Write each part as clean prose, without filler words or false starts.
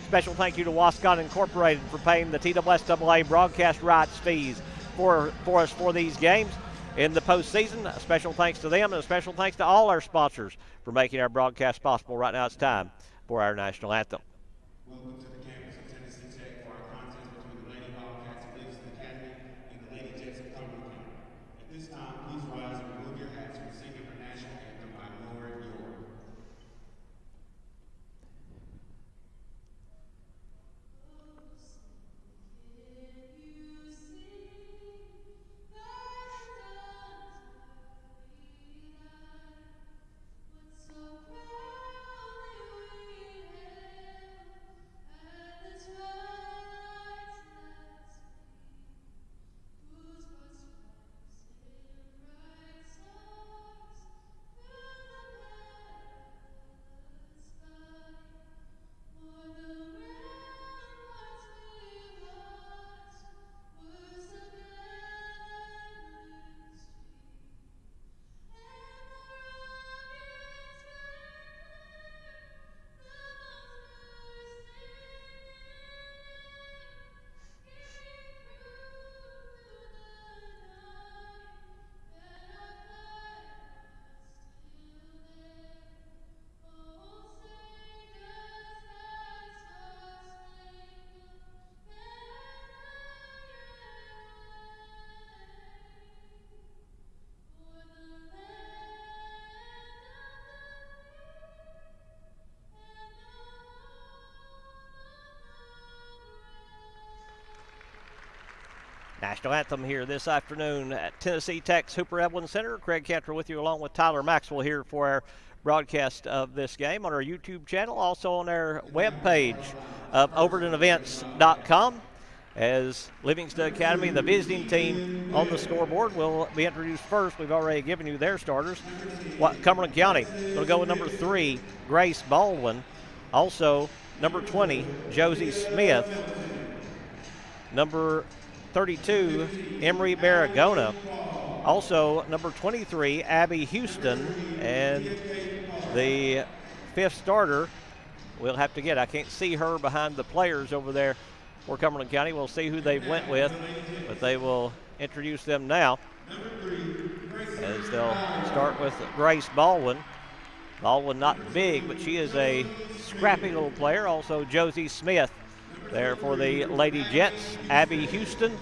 Special thank you to Wascon Incorporated for paying the TSSAA broadcast rights fees for us for these games in the postseason. A special thanks to them, and a special thanks to all our sponsors for making our broadcast possible. Right now it's time for our national anthem. Welcome to the campus of Tennessee Tech for our contest between the Lady Wildcats of Livingston Academy and the Lady Jets of Cumberland County. At this time, please rise and remove your hats for singing our national anthem by Lord York. National anthem here this afternoon at Tennessee Tech's Hooper Evelyn Center. Craig Cantor with you along with Tyler Maxwell here for our broadcast of this game on our YouTube channel, also on our webpage of overtonevents.com. As Livingston Academy, the visiting team on the scoreboard, will be introduced first. We've already given you their starters. Cumberland County will go with number 3, Grace Baldwin. Also, number 20, Josie Smith. Number 32, Emery Barragona. Also, number 23, Abby Houston. And the 5th starter, we'll have to get, I can't see her behind the players over there for Cumberland County. We'll see who they went with, but they will introduce them now. As they'll start with Grace Baldwin. Baldwin not big, but she is a scrappy little player. Also, Josie Smith there for the Lady Jets. Abby Houston.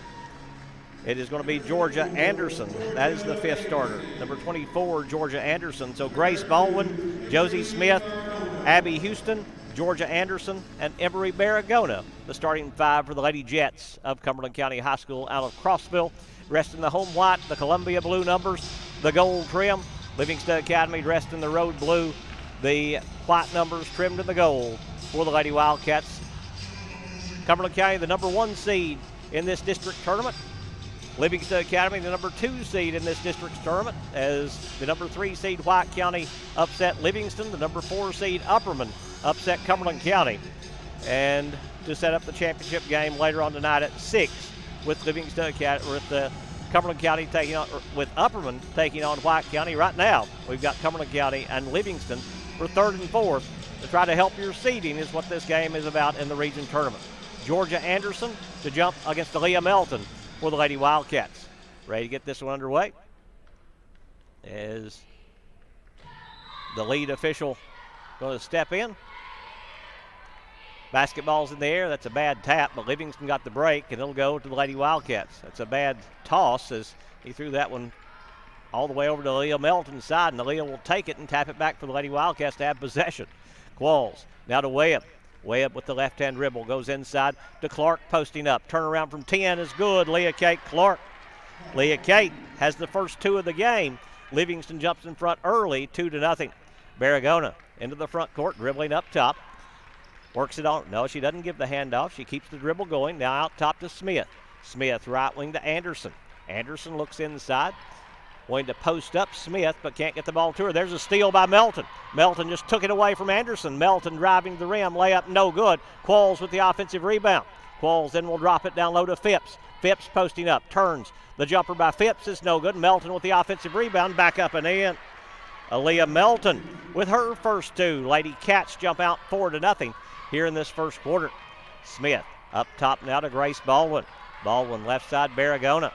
It is going to be Georgia Anderson. That is the 5th starter. Number 24, Georgia Anderson. So Grace Baldwin, Josie Smith, Abby Houston, Georgia Anderson, and Emery Barragona, the starting 5 for the Lady Jets of Cumberland County High School out of Crossville. Dressed in the home white, the Columbia blue numbers, the gold trim. Livingston Academy dressed in the road blue, the white numbers trimmed in the gold for the Lady Wildcats. Cumberland County, the number 1 seed in this district tournament. Livingston Academy, the number 2 seed in this district's tournament, as the number 3 seed White County upset Livingston. The number 4 seed Upperman upset Cumberland County. And to set up the championship game later on tonight at 6 with Livingston Academy, with Cumberland County taking on, with Upperman taking on White County. Right now, we've got Cumberland County and Livingston for 3rd and 4th to try to help your seeding is what this game is about in the region tournament. Georgia Anderson to jump against Aaliyah Melton for the Lady Wildcats. Ready to get this one underway as the lead official going to step in. Basketball's in the air. That's a bad tap, but Livingston got the break, and it'll go to the Lady Wildcats. That's a bad toss as he threw that one all the way over to Aaliyah Melton's side, and Aaliyah will take it and tap it back for the Lady Wildcats to have possession. Qualls now to Webb. Webb with the left-hand dribble goes inside to Clark, posting up. Turnaround from 10 is good. Leah Kate Clark. Leah Kate has the first 2 of the game. Livingston jumps in front early, 2-0. Barragona into the front court, dribbling up top. Works it on. No, she doesn't give the handoff. She keeps the dribble going. Now out top to Smith. Smith right wing to Anderson. Anderson looks inside. Wanting to post up Smith, but can't get the ball to her. There's a steal by Melton. Melton just took it away from Anderson. Melton driving to the rim. Layup no good. Qualls with the offensive rebound. Qualls then will drop it down low to Phipps. Phipps posting up. Turns. The jumper by Phipps is no good. Melton with the offensive rebound. Back up and in. Aaliyah Melton with her first 2. Lady Cats jump out 4-0. here in this first quarter. Smith up top now to Grace Baldwin. Baldwin left side, Barragona.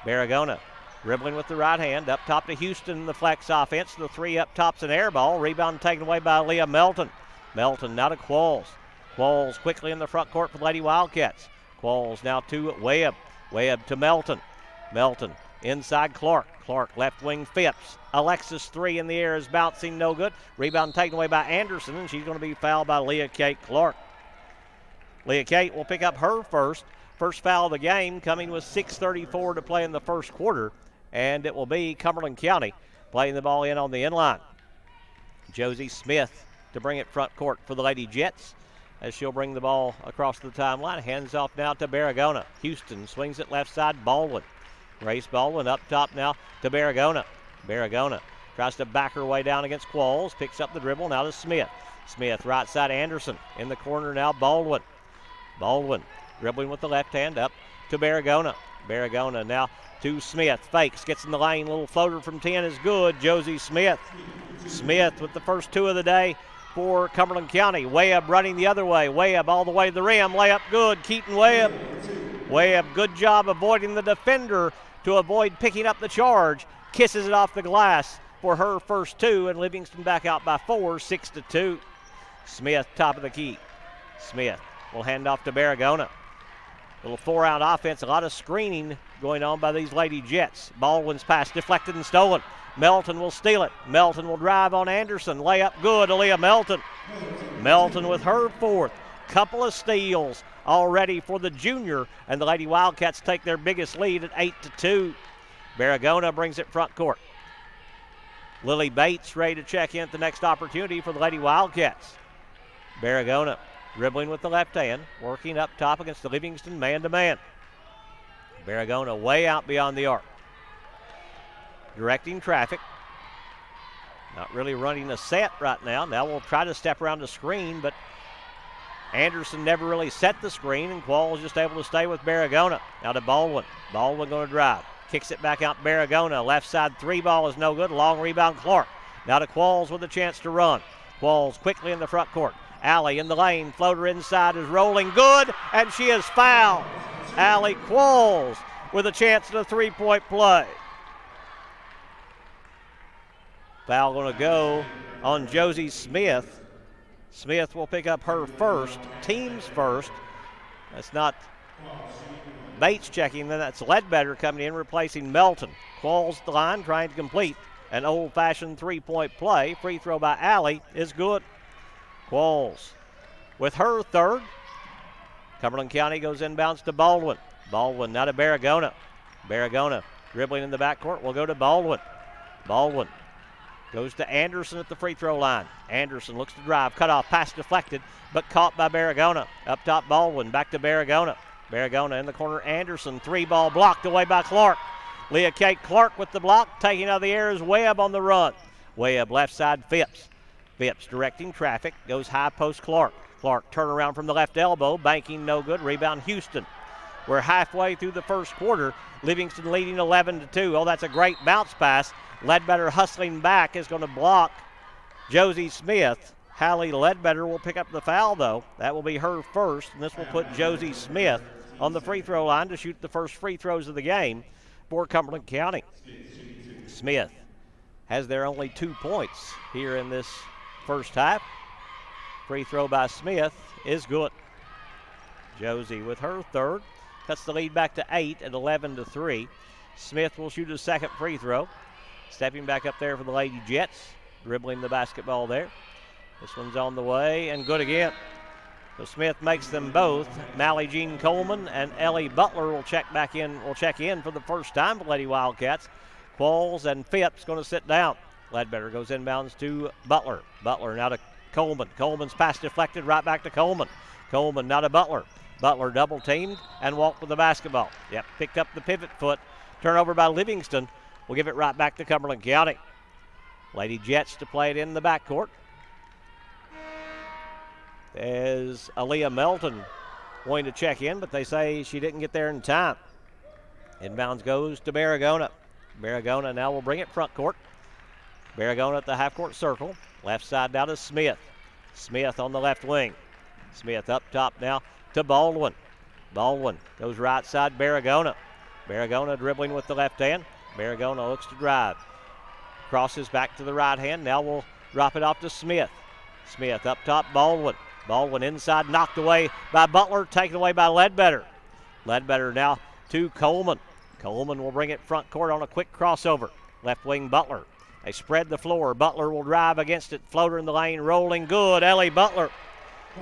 Barragona dribbling with the right hand. Up top to Houston in the flex offense. The three up top's an air ball. Rebound taken away by Leah Melton. Melton now to Qualls. Qualls quickly in the front court for the Lady Wildcats. Qualls now to Webb. Webb to Melton. Melton inside Clark. Clark left wing Phipps. Alexis three in the air is bouncing, no good. Rebound taken away by Anderson, and she's going to be fouled by Leah Kate Clark. Leah Kate will pick up her first foul of the game, coming with 6:34 to play in the first quarter, and it will be Cumberland County playing the ball in on the inline. Josie Smith to bring it front court for the Lady Jets as she'll bring the ball across the timeline. Hands off now to Barragona. Houston swings it left side, Baldwin. Grace Baldwin up top now to Barragona. Barragona tries to back her way down against Qualls, picks up the dribble now to Smith. Smith right side, Anderson in the corner now, Baldwin. Baldwin dribbling with the left hand up to Barragona. Barragona now to Smith. Fakes, gets in the lane. Little floater from 10 is good. Josie Smith. Smith with the first two of the day for Cumberland County. Webb running the other way. Webb all the way to the rim. Layup good. Keaton Webb. Webb, good job avoiding the defender to avoid picking up the charge. Kisses it off the glass for her first two, and Livingston back out by 4, 6-2. Smith, top of the key. Smith will hand off to Barragona. Little 4-out offense, a lot of screening going on by these Lady Jets. Baldwin's pass deflected and stolen. Melton will steal it. Melton will drive on Anderson. Layup good, Aaliyah Melton. Melton with her fourth. Couple of steals already for the junior, and the Lady Wildcats take their biggest lead at 8-2. Barragona brings it front court. Lily Bates ready to check in at the next opportunity for the Lady Wildcats. Barragona dribbling with the left hand, working up top against the Livingston man-to-man. Barragona way out beyond the arc. Directing traffic. Not really running a set right now. Now we'll try to step around the screen, but Anderson never really set the screen, and Qualls just able to stay with Barragona. Now to Baldwin. Baldwin going to drive. Kicks it back out Barragona. Left side three ball is no good. Long rebound Clark. Now to Qualls with a chance to run. Qualls quickly in the front court. Allie in the lane. Floater inside is rolling good, and she is fouled. Allie Qualls with a chance at a three-point play. Foul going to go on Josie Smith. Smith will pick up her first, team's first. That's not Bates checking, then that's Ledbetter coming in, replacing Melton. Qualls the line, trying to complete an old-fashioned three-point play. Free throw by Allie is good. Qualls with her third. Cumberland County goes inbounds to Baldwin. Baldwin now to Barragona. Barragona dribbling in the backcourt will go to Baldwin. Baldwin goes to Anderson at the free throw line. Anderson looks to drive. Cut off. Pass deflected, but caught by Barragona. Up top, Baldwin. Back to Barragona. Barragona in the corner. Anderson. Three ball blocked away by Clark. Leah Kate Clark with the block. Taking out of the air is Webb on the run. Webb left side, Phipps. Phipps directing traffic. Goes high post Clark. Clark turnaround from the left elbow. Banking no good. Rebound Houston. We're halfway through the first quarter. Livingston leading 11-2. Oh, that's a great bounce pass. Ledbetter hustling back is going to block Josie Smith. Hallie Ledbetter will pick up the foul, though. That will be her first, and this will put Josie Smith on the free throw line to shoot the first free throws of the game for Cumberland County. Smith has their only 2 points here in this first half. Free throw by Smith is good. Josie with her third cuts the lead back to 8 at 11-3. Smith will shoot his second free throw. Stepping back up there for the Lady Jets, dribbling the basketball there. This one's on the way and good again. So Smith makes them both. Mally Jean Coleman and Ellie Butler will check in for the first time for Lady Wildcats. Qualls and Phipps going to sit down. Ledbetter goes inbounds to Butler. Butler now to Coleman. Coleman's pass deflected right back to Coleman. Coleman now to Butler. Butler double teamed and walked with the basketball. Yep, picked up the pivot foot. Turnover by Livingston. We'll give it right back to Cumberland County. Lady Jets to play it in the backcourt. There's Aaliyah Melton going to check in, but they say she didn't get there in time. Inbounds goes to Barragona. Barragona now will bring it front court. Barragona at the half-court circle. Left side down to Smith. Smith on the left wing. Smith up top now to Baldwin. Baldwin goes right side, Barragona. Barragona dribbling with the left hand. Barragona looks to drive. Crosses back to the right hand. Now we'll drop it off to Smith. Smith up top, Baldwin. Baldwin inside, knocked away by Butler, taken away by Ledbetter. Ledbetter now to Coleman. Coleman will bring it front court on a quick crossover. Left wing Butler. They spread the floor. Butler will drive against it. Floater in the lane, rolling good. Ellie Butler.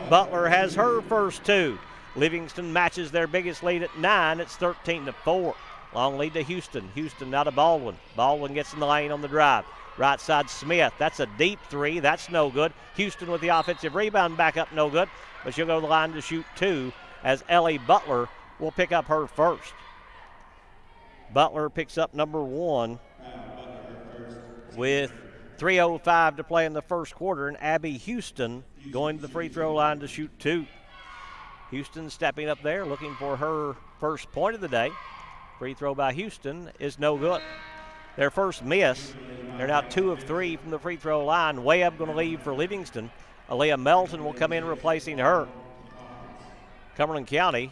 Butler has her first two. Livingston matches their biggest lead at 9. It's 13-4. Long lead to Houston. Houston now to Baldwin. Baldwin gets in the lane on the drive. Right side Smith. That's a deep three. That's no good. Houston with the offensive rebound back up, no good. But she'll go to the line to shoot 2 as Ellie Butler will pick up her first. Butler picks up number 1 with 3:05 to play in the first quarter, and Abby Houston going to the free throw line to shoot 2. Houston stepping up there, looking for her first point of the day. Free throw by Houston is no good. Their first miss. They're now 2 of 3 from the free throw line. Webb going to leave for Livingston. Aaliyah Melton will come in replacing her. Cumberland County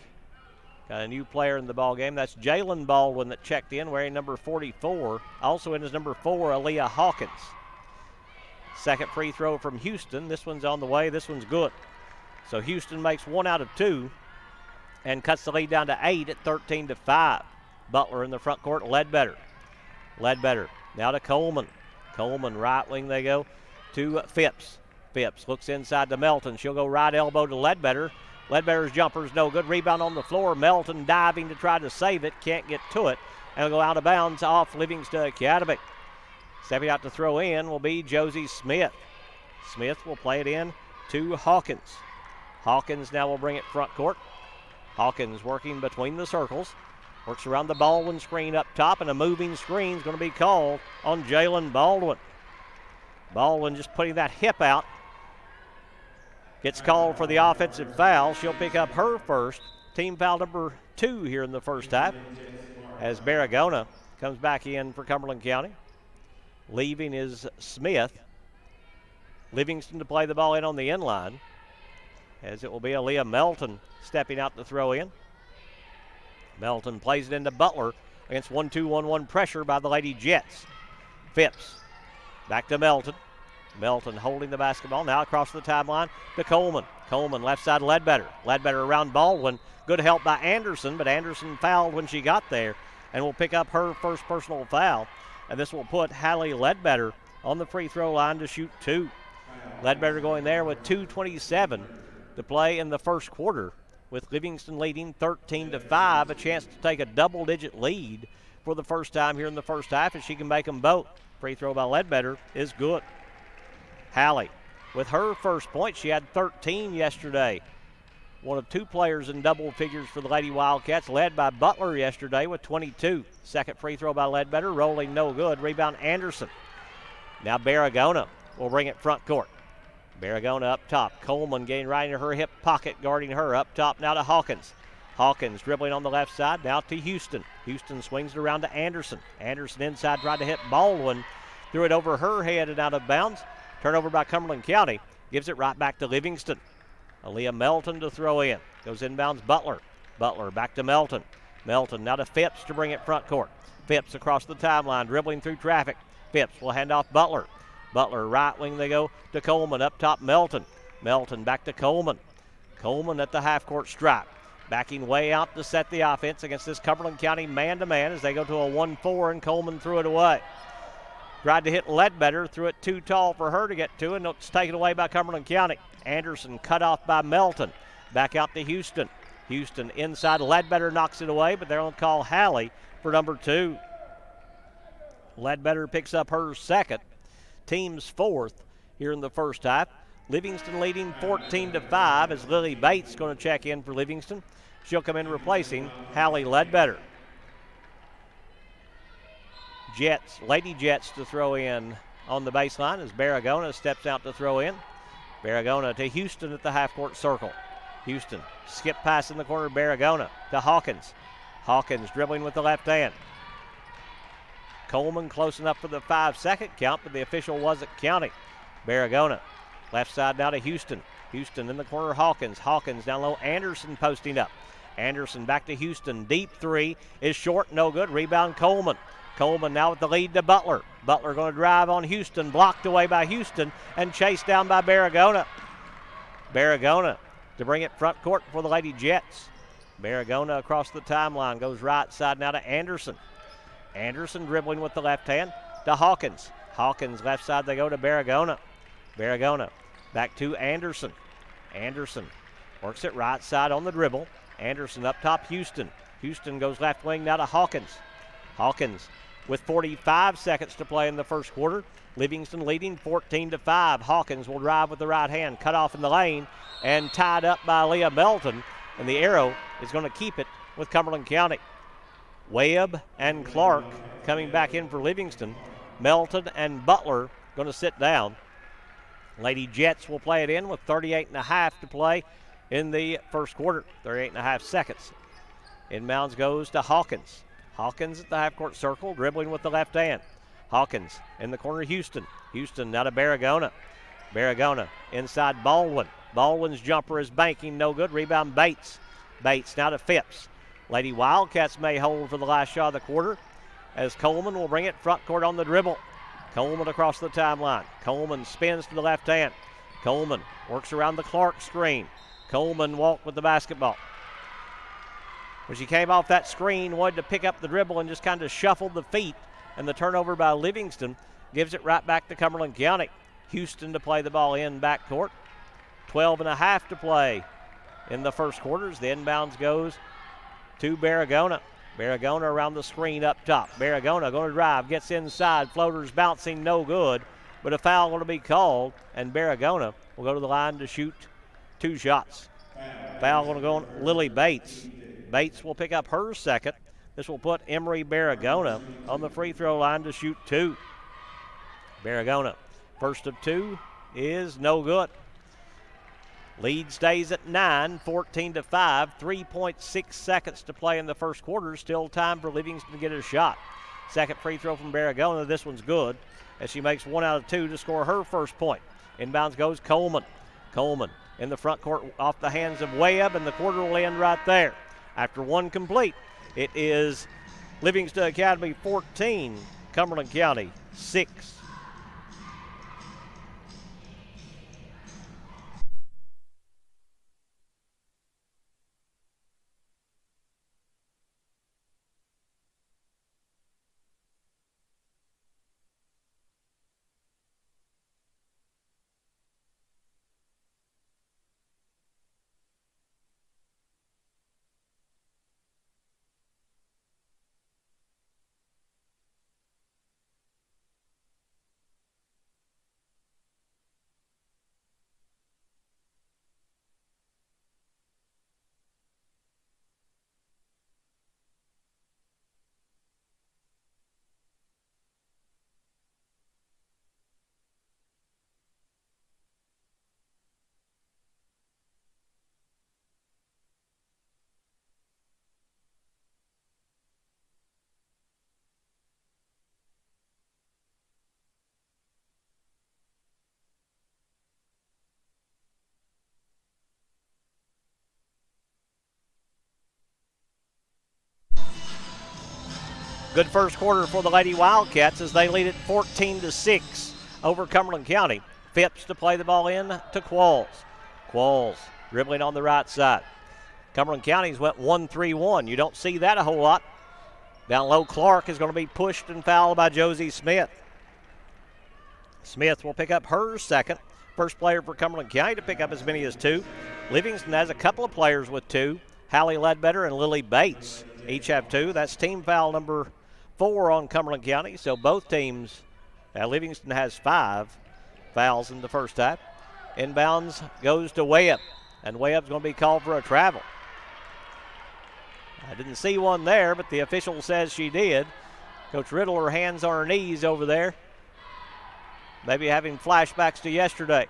got a new player in the ball game. That's Jalen Baldwin that checked in wearing number 44. Also in is number 4, Aaliyah Hawkins. Second free throw from Houston. This one's on the way. This one's good. So Houston makes 1 out of 2 and cuts the lead down to 8 at 13-5. Butler in the front court, Ledbetter. Ledbetter now to Coleman. Coleman right wing they go to Phipps. Phipps looks inside to Melton. She'll go right elbow to Ledbetter. Ledbetter's jumper's no good. Rebound on the floor. Melton diving to try to save it. Can't get to it. And it'll go out of bounds off Livingston Academy. Stepping out to throw in will be Josie Smith. Smith will play it in to Hawkins. Hawkins now will bring it front court. Hawkins working between the circles. Works around the Baldwin screen up top, and a moving screen is going to be called on Jalen Baldwin. Baldwin just putting that hip out. Gets called for the offensive foul. She'll pick up her first. Team foul number 2 here in the first half as Barragona comes back in for Cumberland County. Leaving is Smith. Livingston to play the ball in on the end line, as it will be Aaliyah Melton stepping out to throw in. Melton plays it into Butler against 1-2-1-1 pressure by the Lady Jets. Phipps back to Melton. Melton holding the basketball now across the timeline to Coleman. Coleman left side Ledbetter. Ledbetter around Baldwin. Good help by Anderson, but Anderson fouled when she got there and will pick up her first personal foul. And this will put Hallie Ledbetter on the free throw line to shoot 2. Ledbetter going there with 2:27 to play in the first quarter, with Livingston leading 13-5, a chance to take a double-digit lead for the first time here in the first half, if she can make them both. Free throw by Ledbetter is good. Hallie with her first point. She had 13 yesterday. One of 2 players in double figures for the Lady Wildcats, led by Butler yesterday with 22. Second free throw by Ledbetter, rolling no good. Rebound Anderson. Now Barragona will bring it front court. Barragona up top. Coleman getting right into her hip pocket, guarding her. Up top now to Hawkins. Hawkins dribbling on the left side, now to Houston. Houston swings it around to Anderson. Anderson inside, tried to hit Baldwin. Threw it over her head and out of bounds. Turnover by Cumberland County. Gives it right back to Livingston. Aaliyah Melton to throw in. Goes inbounds Butler. Butler back to Melton. Melton now to Phipps to bring it front court. Phipps across the timeline, dribbling through traffic. Phipps will hand off Butler. Butler right wing they go to Coleman. Up top Melton. Melton back to Coleman. Coleman at the half court stripe. Backing way out to set the offense against this Cumberland County man-to-man as they go to a 1-4, and Coleman threw it away. Tried to hit Ledbetter, threw it too tall for her to get to, and it's taken away by Cumberland County. Anderson cut off by Melton. Back out to Houston. Houston inside. Ledbetter knocks it away, but they're going to call Hallie for number 2. Ledbetter picks up her second. Team's fourth here in the first half. Livingston leading 14-5 as Lily Bates going to check in for Livingston. She'll come in replacing Hallie Ledbetter. Jets, Lady Jets to throw in on the baseline as Barragona steps out to throw in. Barragona to Houston at the half-court circle. Houston, skip pass in the corner, Barragona to Hawkins. Hawkins dribbling with the left hand. Coleman close enough for the 5-second count, but the official wasn't counting. Barragona, left side now to Houston. Houston in the corner, Hawkins. Hawkins down low, Anderson posting up. Anderson back to Houston. Deep three is short, no good. Rebound Coleman. Coleman now with the lead to Butler. Butler going to drive on Houston, blocked away by Houston and chased down by Barragona. Barragona to bring it front court for the Lady Jets. Barragona across the timeline, goes right side now to Anderson. Anderson dribbling with the left hand to Hawkins. Hawkins left side, they go to Barragona. Barragona back to Anderson. Anderson works it right side on the dribble. Anderson up top, Houston. Houston goes left wing now to Hawkins. Hawkins with 45 seconds to play in the first quarter. Livingston leading 14-5. Hawkins will drive with the right hand, cut off in the lane, and tied up by Leah Melton. And the arrow is going to keep it with Cumberland County. Webb and Clark coming back in for Livingston. Melton and Butler going to sit down. Lady Jets will play it in with 38.5 to play in the first quarter. 38.5 seconds. Inbounds goes to Hawkins. Hawkins at the half-court circle, dribbling with the left hand. Hawkins in the corner, Houston. Houston now to Barragona. Barragona inside Baldwin. Baldwin's jumper is banking, no good. Rebound Bates. Bates now to Phipps. Lady Wildcats may hold for the last shot of the quarter as Coleman will bring it front court on the dribble. Coleman across the timeline. Coleman spins to the left hand. Coleman works around the Clark screen. Coleman walked with the basketball. When she came off that screen, wanted to pick up the dribble and just kind of shuffled the feet, and the turnover by Livingston gives it right back to Cumberland County. Houston to play the ball in backcourt. 12.5 to play in the first quarters. The inbounds goes to Barragona. Barragona around the screen up top. Barragona going to drive, gets inside, floaters bouncing, no good, but a foul going to be called, and Barragona will go to the line to shoot 2 shots. Foul going to go on Lily Bates. Bates will pick up her second. This will put Emery Barragona on the free throw line to shoot 2. Barragona, first of 2 is no good. Lead stays at 9, 14-5, 3.6 seconds to play in the first quarter. Still time for Livingston to get a shot. Second free throw from Barragona. This one's good as she makes 1 out of 2 to score her first point. Inbounds goes Coleman. Coleman in the front court off the hands of Webb, and the quarter will end right there. After 1 complete, it is Livingston Academy 14, Cumberland County 6. Good first quarter for the Lady Wildcats as they lead it 14-6 over Cumberland County. Phipps to play the ball in to Qualls. Qualls dribbling on the right side. Cumberland County's went 1-3-1. You don't see that a whole lot. Down low, Clark is going to be pushed and fouled by Josie Smith. Smith will pick up her second. First player for Cumberland County to pick up as many as 2. Livingston has a couple of players with 2. Hallie Ledbetter and Lily Bates each have 2. That's team foul number 4 on Cumberland County. So both teams, Livingston has 5 fouls in the first half. Inbounds goes to Webb, and Webb's going to be called for a travel. I didn't see one there, but the official says she did. Coach Riddle, her hands on her knees over there, maybe having flashbacks to yesterday.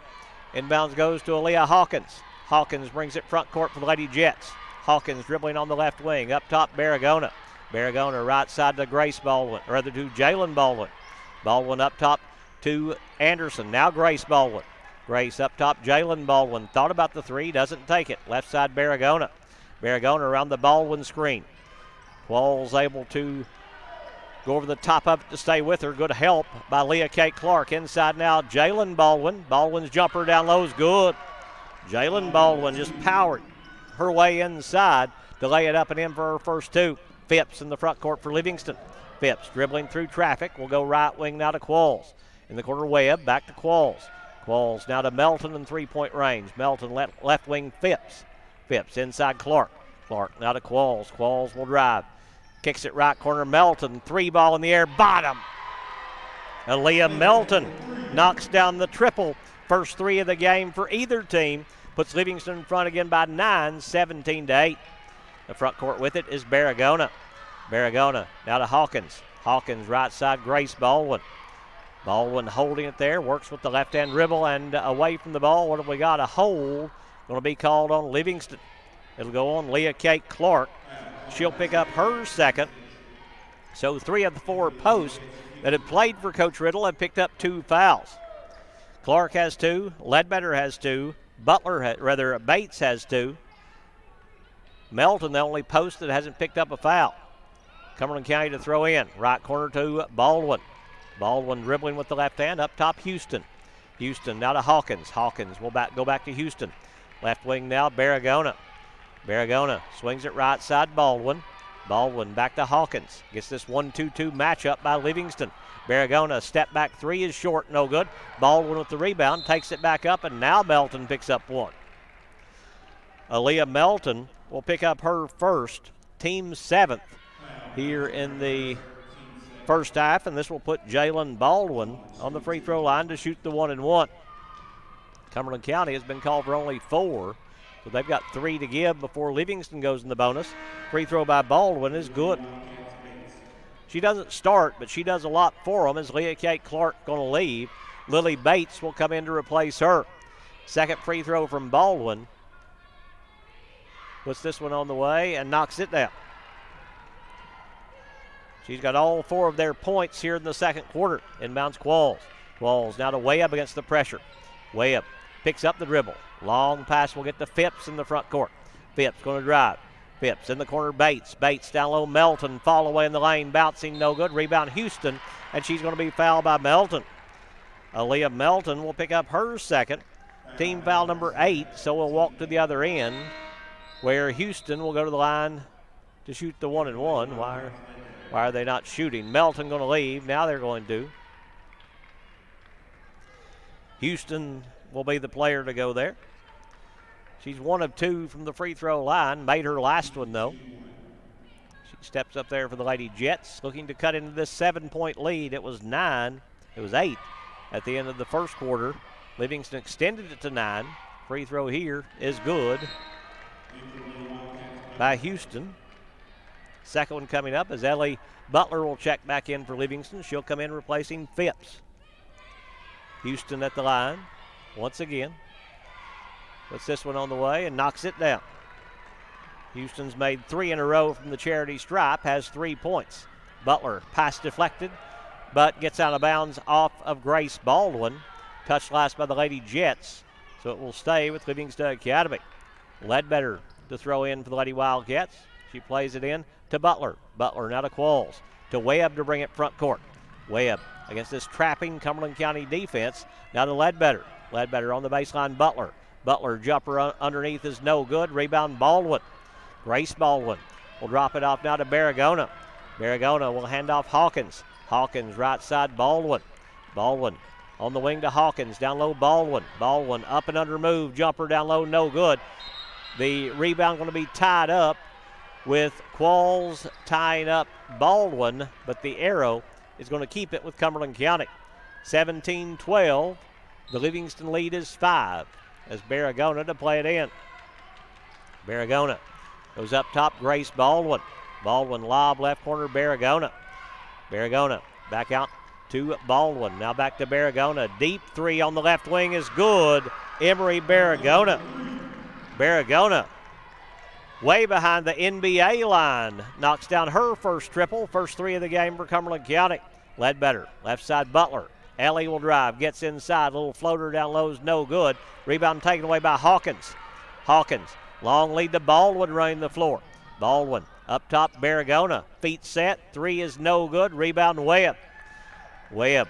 Inbounds goes to Aaliyah Hawkins. Hawkins brings it front court for the Lady Jets. Hawkins dribbling on the left wing. Up top, Barragona. Barragona right side to Grace Baldwin, or rather to Jalen Baldwin. Baldwin up top to Anderson. Now Grace Baldwin. Grace up top, Jalen Baldwin. Thought about the three, doesn't take it. Left side, Barragona. Barragona around the Baldwin screen. Qualls able to go over the top of it to stay with her. Good help by Leah Kate Clark. Inside now, Jalen Baldwin. Baldwin's jumper down low is good. Jalen Baldwin just powered her way inside to lay it up and in for her first two. Phipps in the front court for Livingston. Phipps dribbling through traffic. Will go right wing now to Qualls. In the corner, Webb, back to Qualls. Qualls now to Melton in three-point range. Melton left wing Phipps. Phipps inside Clark. Clark now to Qualls. Qualls will drive. Kicks it right corner, Melton. Three ball in the air, bottom. Aaliyah Melton knocks down the triple. First three of the game for either team. Puts Livingston in front again by 9, 17-8. The front court with it is Barragona. Barragona now to Hawkins. Hawkins right side, Grace Baldwin. Baldwin holding it there, works with the left-hand dribble and away from the ball. What have we got? A hold. Going to be called on Livingston. It'll go on Leah Kate Clark. She'll pick up her second. So 3 of the 4 posts that have played for Coach Riddle have picked up 2 fouls. Clark has 2. Ledbetter has 2. Bates has 2. Melton, the only post that hasn't picked up a foul. Cumberland County to throw in. Right corner to Baldwin. Baldwin dribbling with the left hand. Up top, Houston. Houston now to Hawkins. Hawkins will go back to Houston. Left wing now, Barragona. Barragona swings it right side, Baldwin. Baldwin back to Hawkins. Gets this 1-2-2 matchup by Livingston. Barragona, step back three is short, no good. Baldwin with the rebound, takes it back up, and now Melton picks up one. Aaliyah Melton will pick up her first, team 7th here in the first half, and this will put Jalen Baldwin on the free throw line to shoot the 1-and-1. Cumberland County has been called for only 4, so they've got 3 to give before Livingston goes in the bonus. Free throw by Baldwin is good. She doesn't start, but she does a lot for them as Leah Kate Clark going to leave. Lily Bates will come in to replace her. Second free throw from Baldwin. Puts this one on the way and knocks it down. She's got all 4 of their points here in the second quarter. Inbounds Qualls. Qualls now to Webb against the pressure. Webb picks up the dribble. Long pass will get to Phipps in the front court. Phipps going to drive. Phipps in the corner, Bates. Bates down low, Melton. Fall away in the lane, bouncing no good. Rebound Houston, and she's going to be fouled by Melton. Aaliyah Melton will pick up her second. Team foul number 8, so we'll walk to the other end where Houston will go to the line to shoot the 1-and-1. Why are they not shooting? Melton going to leave. Now they're going to. Houston will be the player to go there. She's 1 of 2 from the free throw line. Made her last one, though. She steps up there for the Lady Jets, looking to cut into this 7-point lead. It was 8 at the end of the first quarter. Livingston extended it to 9. Free throw here is good by Houston. Second one coming up as Ellie Butler will check back in for Livingston. She'll come in replacing Phipps. Houston at the line once again. Puts this one on the way and knocks it down. Houston's made 3 in a row from the charity stripe, has 3 points. Butler, pass deflected, but gets out of bounds off of Grace Baldwin. Touched last by the Lady Jets, so it will stay with Livingston Academy. Ledbetter to throw in for the Lady Wildcats. She plays it in to Butler. Butler now to Qualls. To Webb to bring it front court. Webb against this trapping Cumberland County defense. Now to Ledbetter. Ledbetter on the baseline, Butler. Butler jumper underneath is no good. Rebound Baldwin. Grace Baldwin will drop it off now to Barragona. Barragona will hand off Hawkins. Hawkins right side Baldwin. Baldwin on the wing to Hawkins. Down low Baldwin. Baldwin up and under move. Jumper down low, no good. The rebound going to be tied up with Qualls tying up Baldwin, but the arrow is going to keep it with Cumberland County. 17-12. The Livingston lead is 5 as Barragona to play it in. Barragona goes up top, Grace Baldwin. Baldwin lob left corner, Barragona. Barragona back out to Baldwin. Now back to Barragona. Deep 3 on the left wing is good. Emery Barragona. Barragona way behind the NBA line. Knocks down her first triple. First 3 of the game for Cumberland County. Ledbetter, left side Butler. Ellie will drive, gets inside. Little floater down low is no good. Rebound taken away by Hawkins. Hawkins, long lead to Baldwin running the floor. Baldwin up top, Baragona. Feet set, three is no good. Rebound Webb. Webb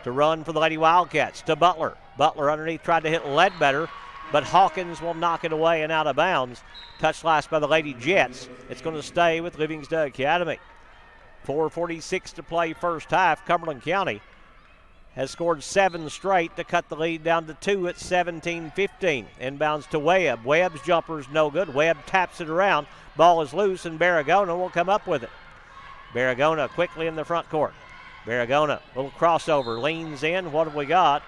to run for the Lady Wildcats to Butler. Butler underneath tried to hit Ledbetter, but Hawkins will knock it away and out of bounds. Touched last by the Lady Jets. It's going to stay with Livingston Academy. 4:46 to play first half. Cumberland County has scored 7 straight to cut the lead down to 2 at 17-15. Inbounds to Webb. Webb's jumper's no good. Webb taps it around. Ball is loose, and Baragona will come up with it. Baragona quickly in the front court. Baragona, little crossover, leans in. What have we got?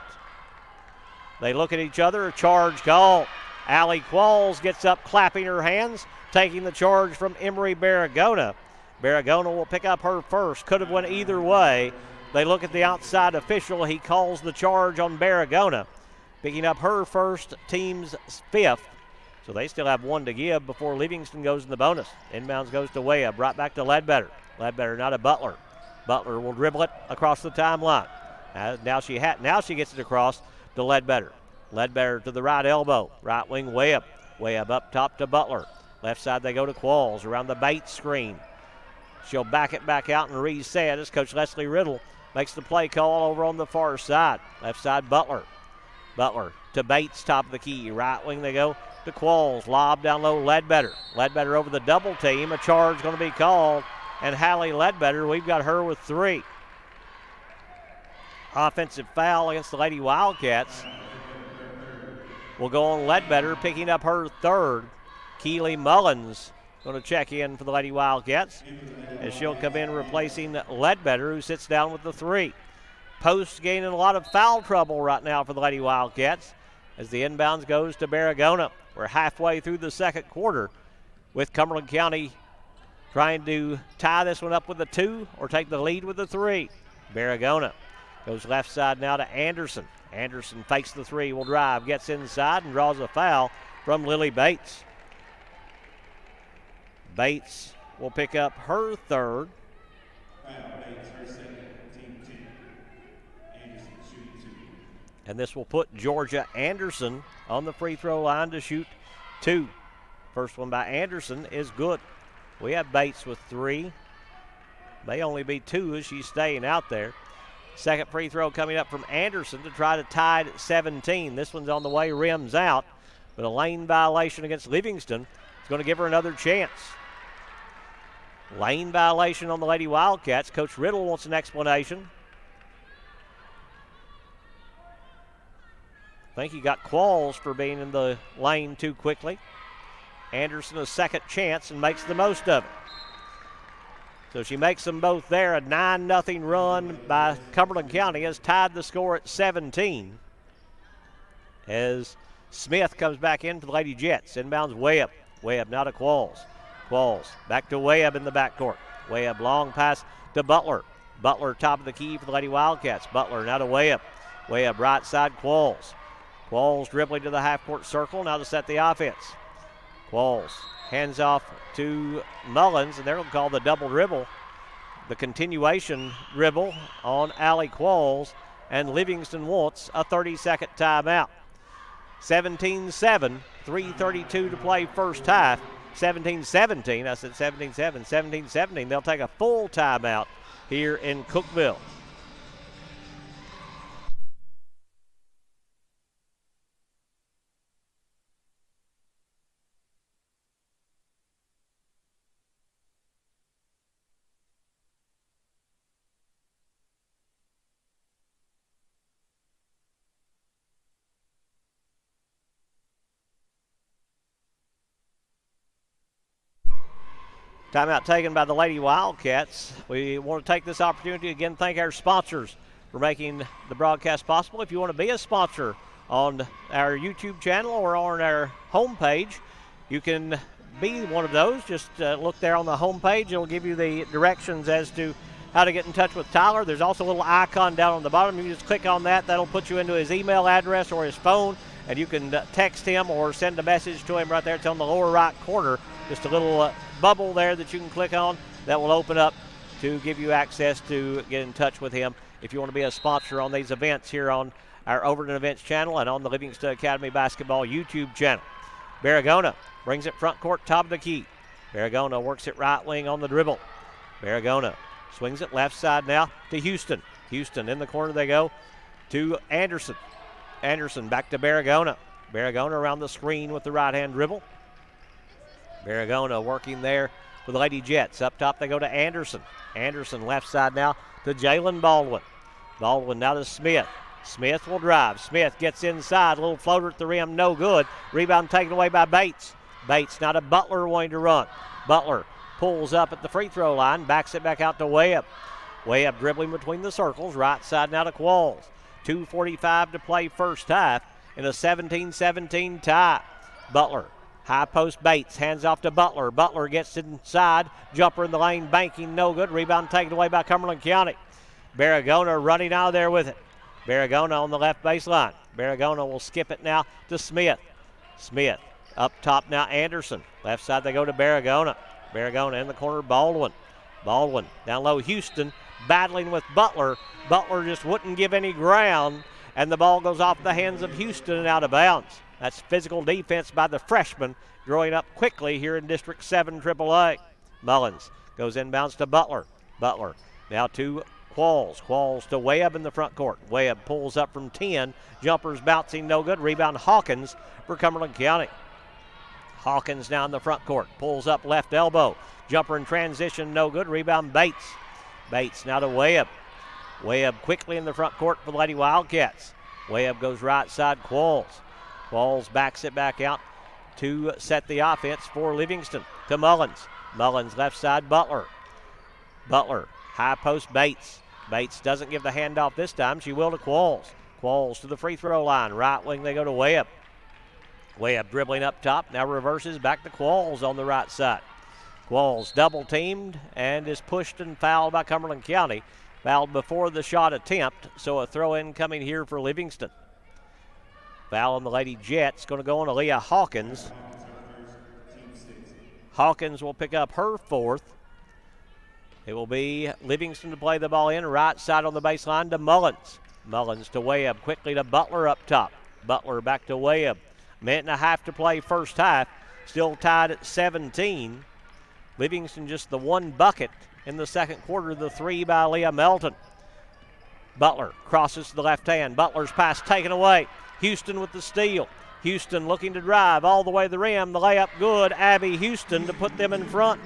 They look at each other. A charge call. Allie Qualls gets up, clapping her hands, taking the charge from Emery Baragona. Baragona will pick up her first. Could have went either way. They look at the outside official. He calls the charge on Baragona, picking up her first, team's 5th. So they still have 1 to give before Livingston goes in the bonus. Inbounds goes to Webb, right back to Ledbetter. Ledbetter now to Butler. Butler will dribble it across the timeline. Now she gets it across to Ledbetter. Ledbetter to the right elbow. Right wing Webb. Webb up top to Butler. Left side they go to Qualls around the Bates screen. She'll back it back out and reset as Coach Leslie Riddle makes the play call over on the far side. Left side Butler. Butler to Bates, top of the key. Right wing they go to Qualls. Lob down low, Ledbetter. Ledbetter over the double team. A charge going to be called. And Hallie Ledbetter, we've got her with 3. Offensive foul against the Lady Wildcats will go on Ledbetter, picking up her 3rd. Keely Mullins going to check in for the Lady Wildcats as she'll come in replacing Ledbetter, who sits down with the 3. Post gaining a lot of foul trouble right now for the Lady Wildcats as the inbounds goes to Baragona. We're halfway through the second quarter with Cumberland County trying to tie this one up with a 2 or take the lead with a 3. Baragona goes left side now to Anderson. Anderson fakes the 3, will drive, gets inside and draws a foul from Lily Bates. Bates will pick up her 3rd. And this will put Georgia Anderson on the free throw line to shoot 2. First one by Anderson is good. We have Bates with 3. May only be 2 as she's staying out there. Second free throw coming up from Anderson to try to tie it at 17. This one's on the way, rims out. But a lane violation against Livingston is going to give her another chance. Lane violation on the Lady Wildcats. Coach Riddle wants an explanation. I think he got Qualls for being in the lane too quickly. Anderson a second chance and makes the most of it. So she makes them both there. A 9-0 run by Cumberland County has tied the score at 17. As Smith comes back in for the Lady Jets. Inbounds Webb. Webb now to Qualls. Qualls back to Webb in the backcourt. Webb long pass to Butler. Butler top of the key for the Lady Wildcats. Butler now to Webb. Webb right side Qualls. Qualls dribbling to the half-court circle now to set the offense. Qualls hands off to Mullins, and they're going to call the double dribble, the continuation dribble on Allie Qualls, and Livingston wants a 30-second timeout. 17-7, 3:32 to play first half. 17-17, I said 17-7, 17-17. They'll take a full timeout here in Cookeville. Timeout taken by the Lady Wildcats. We want to take this opportunity to again thank our sponsors for making the broadcast possible. If you want to be a sponsor on our YouTube channel or on our homepage, you can be one of those. Just look there on the homepage. It'll give you the directions as to how to get in touch with Tyler. There's also a little icon down on the bottom. You just click on that. That'll put you into his email address or his phone, and you can text him or send a message to him right there. It's on the lower right corner. Just a little bubble there that you can click on that will open up to give you access to get in touch with him if you want to be a sponsor on these events here on our Overton Events channel and on the Livingston Academy Basketball YouTube channel. Barragona brings it front court, top of the key. Barragona works it right wing on the dribble. Barragona swings it left side now to Houston. Houston in the corner they go to Anderson. Anderson back to Barragona. Barragona around the screen with the right-hand dribble. Barragona working there with the Lady Jets. Up top they go to Anderson. Anderson left side now to Jalen Baldwin. Baldwin now to Smith. Smith will drive. Smith gets inside. A little floater at the rim, no good. Rebound taken away by Bates. Bates now to Butler wanting to run. Butler pulls up at the free throw line, backs it back out to Webb. Webb dribbling between the circles, right side now to Qualls. 2:45 to play first half in a 17-17 tie. Butler, high post Bates, hands off to Butler. Butler gets inside, jumper in the lane, banking, no good. Rebound taken away by Cumberland County. Barragona running out of there with it. Barragona on the left baseline. Barragona will skip it now to Smith. Smith up top now Anderson. Left side they go to Barragona. Barragona in the corner, Baldwin. Baldwin down low, Houston battling with Butler. Butler just wouldn't give any ground, and the ball goes off the hands of Houston and out of bounds. That's physical defense by the freshman, growing up quickly here in District 7 AAA. Mullins goes inbounds to Butler. Butler now to Qualls. Qualls to Webb in the front court. Webb pulls up from 10. Jumpers bouncing, no good. Rebound Hawkins for Cumberland County. Hawkins now in the front court. Pulls up left elbow. Jumper in transition, no good. Rebound Bates. Bates now to Webb. Webb quickly in the front court for the Lady Wildcats. Webb goes right side, Qualls. Qualls backs it back out to set the offense for Livingston. To Mullins. Mullins left side, Butler. Butler, high post Bates. Bates doesn't give the handoff this time. She will to Qualls. Qualls to the free throw line. Right wing they go to Webb. Webb dribbling up top. Now reverses back to Qualls on the right side. Qualls double teamed and is pushed and fouled by Cumberland County. Fouled before the shot attempt, so a throw in coming here for Livingston. Foul on the Lady Jets. Going to go on Aaliyah Hawkins. Hawkins will pick up her fourth. It will be Livingston to play the ball in. Right side on the baseline to Mullins. Mullins to Webb. Quickly to Butler up top. Butler back to Webb. Minute and a half to play first half. Still tied at 17. Livingston just the one bucket in the second quarter. The three by Leah Melton. Butler crosses to the left hand. Butler's pass taken away. Houston with the steal. Houston looking to drive all the way to the rim. The layup good. Abby Houston to put them in front.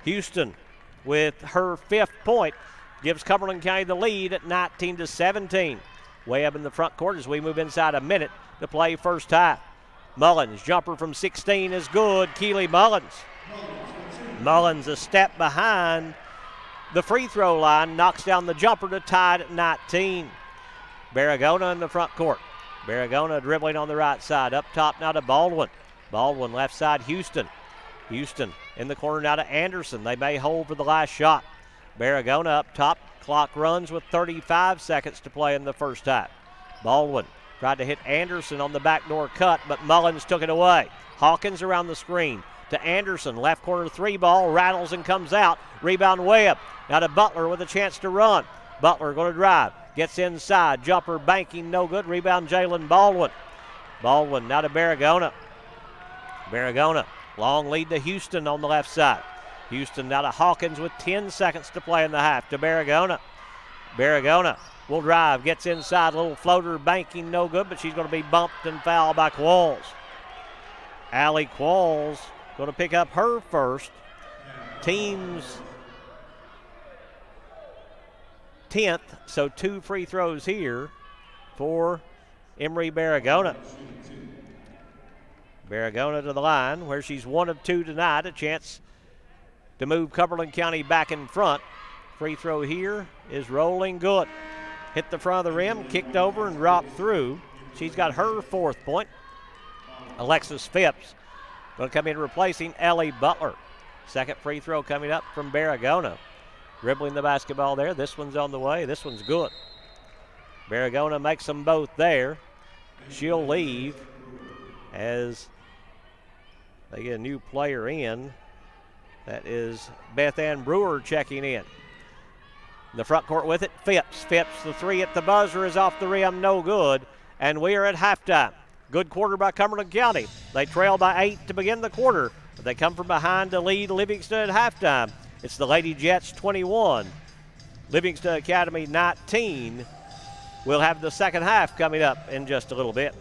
Houston with her fifth point gives Cumberland County the lead at 19-17. Webb in the front court as we move inside a minute to play first half. Mullins, jumper from 16 is good. Keely Mullins. Mullins a step behind the free throw line, knocks down the jumper to tie it at 19. Barragona in the front court. Barragona dribbling on the right side. Up top now to Baldwin. Baldwin left side, Houston. Houston in the corner now to Anderson. They may hold for the last shot. Barragona up top. Clock runs with 35 seconds to play in the first half. Baldwin tried to hit Anderson on the backdoor cut, but Mullins took it away. Hawkins around the screen to Anderson. Left corner three ball, rattles and comes out. Rebound Webb. Now to Butler with a chance to run. Butler going to drive. Gets inside. Jumper banking, no good. Rebound Jalen Baldwin. Baldwin now to Barragona. Barragona. Long lead to Houston on the left side. Houston now to Hawkins with 10 seconds to play in the half. To Barragona. Barragona will drive. Gets inside. Little floater banking, no good, but she's going to be bumped and fouled by Qualls. Allie Qualls going to pick up her first. Team's 10th, so 2 free throws here for Emory Barragona. Barragona to the line where she's 1 of 2 tonight. A chance to move Cumberland County back in front. Free throw here is rolling good. Hit the front of the rim, kicked over and dropped through. She's got her 4th point. Alexis Phipps going to come in replacing Ellie Butler. Second free throw coming up from Barragona. Dribbling the basketball there. This one's on the way. This one's good. Barragona makes them both there. She'll leave as they get a new player in. That is Beth Ann Brewer checking in. In the front court with it, Phipps. Phipps, the three at the buzzer is off the rim, no good. And we are at halftime. Good quarter by Cumberland County. They trail by 8 to begin the quarter, but they come from behind to lead Livingston at halftime. It's the Lady Jets 21, Livingston Academy 19. We'll have the second half coming up in just a little bit.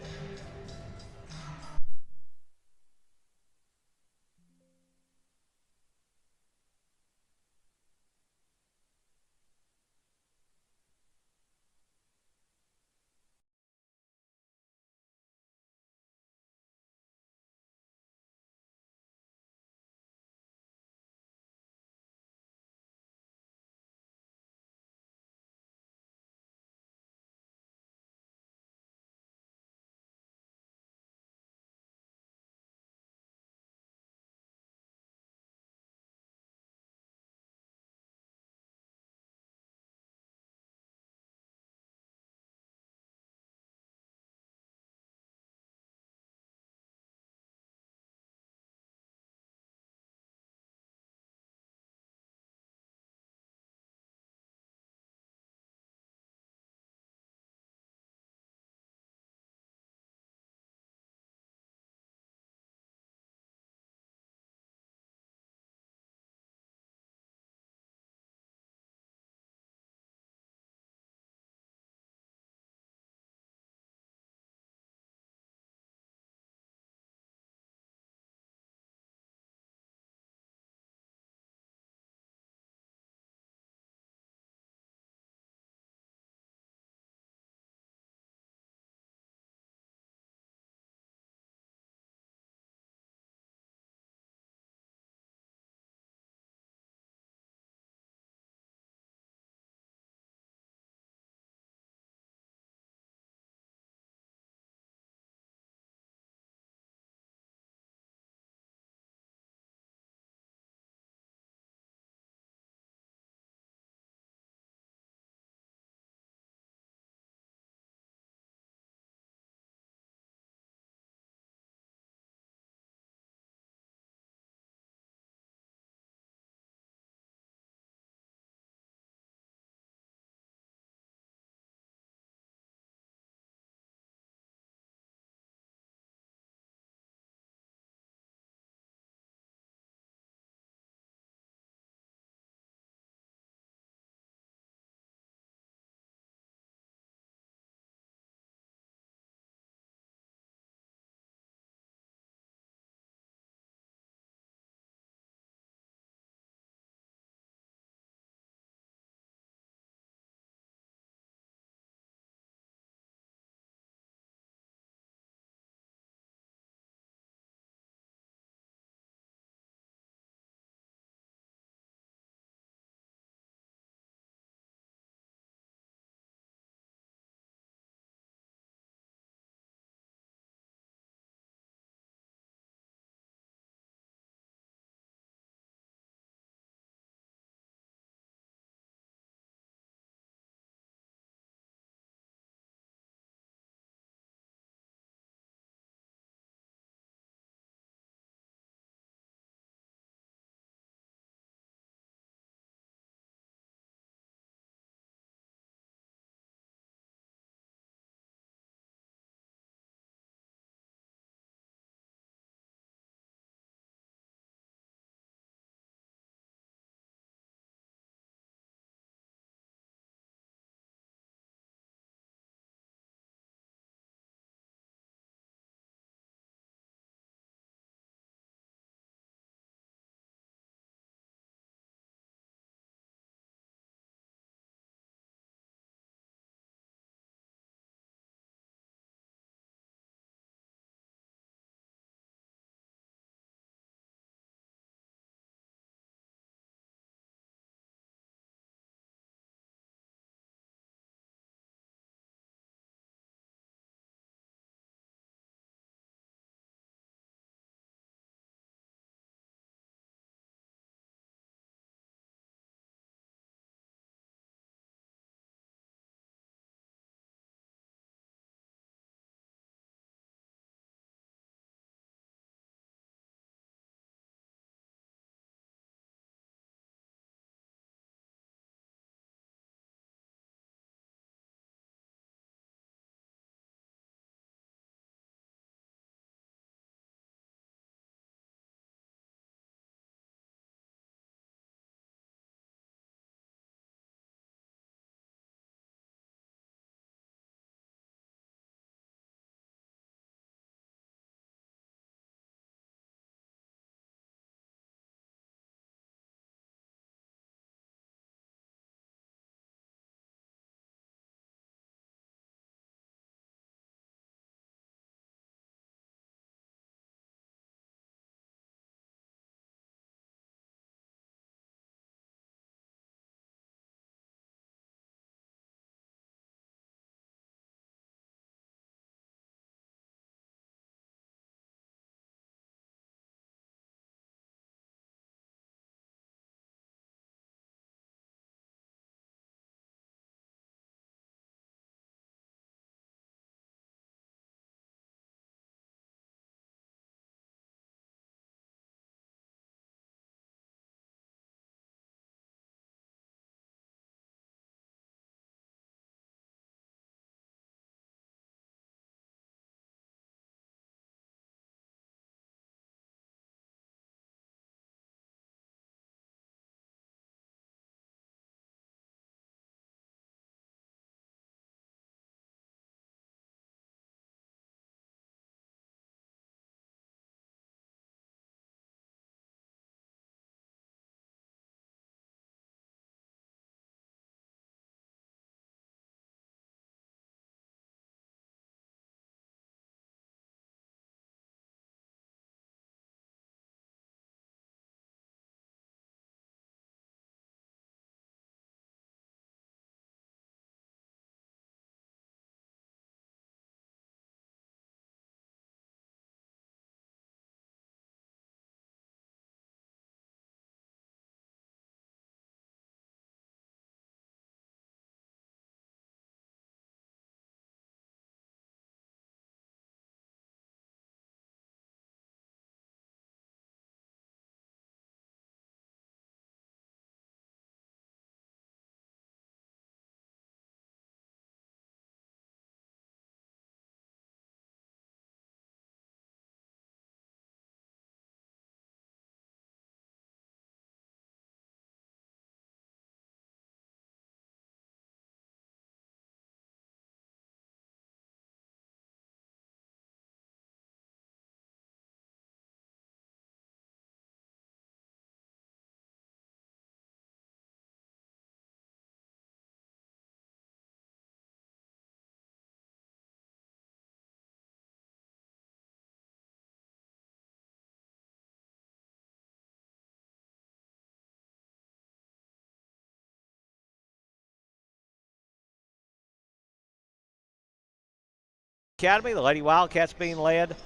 Academy. The Lady Wildcats being led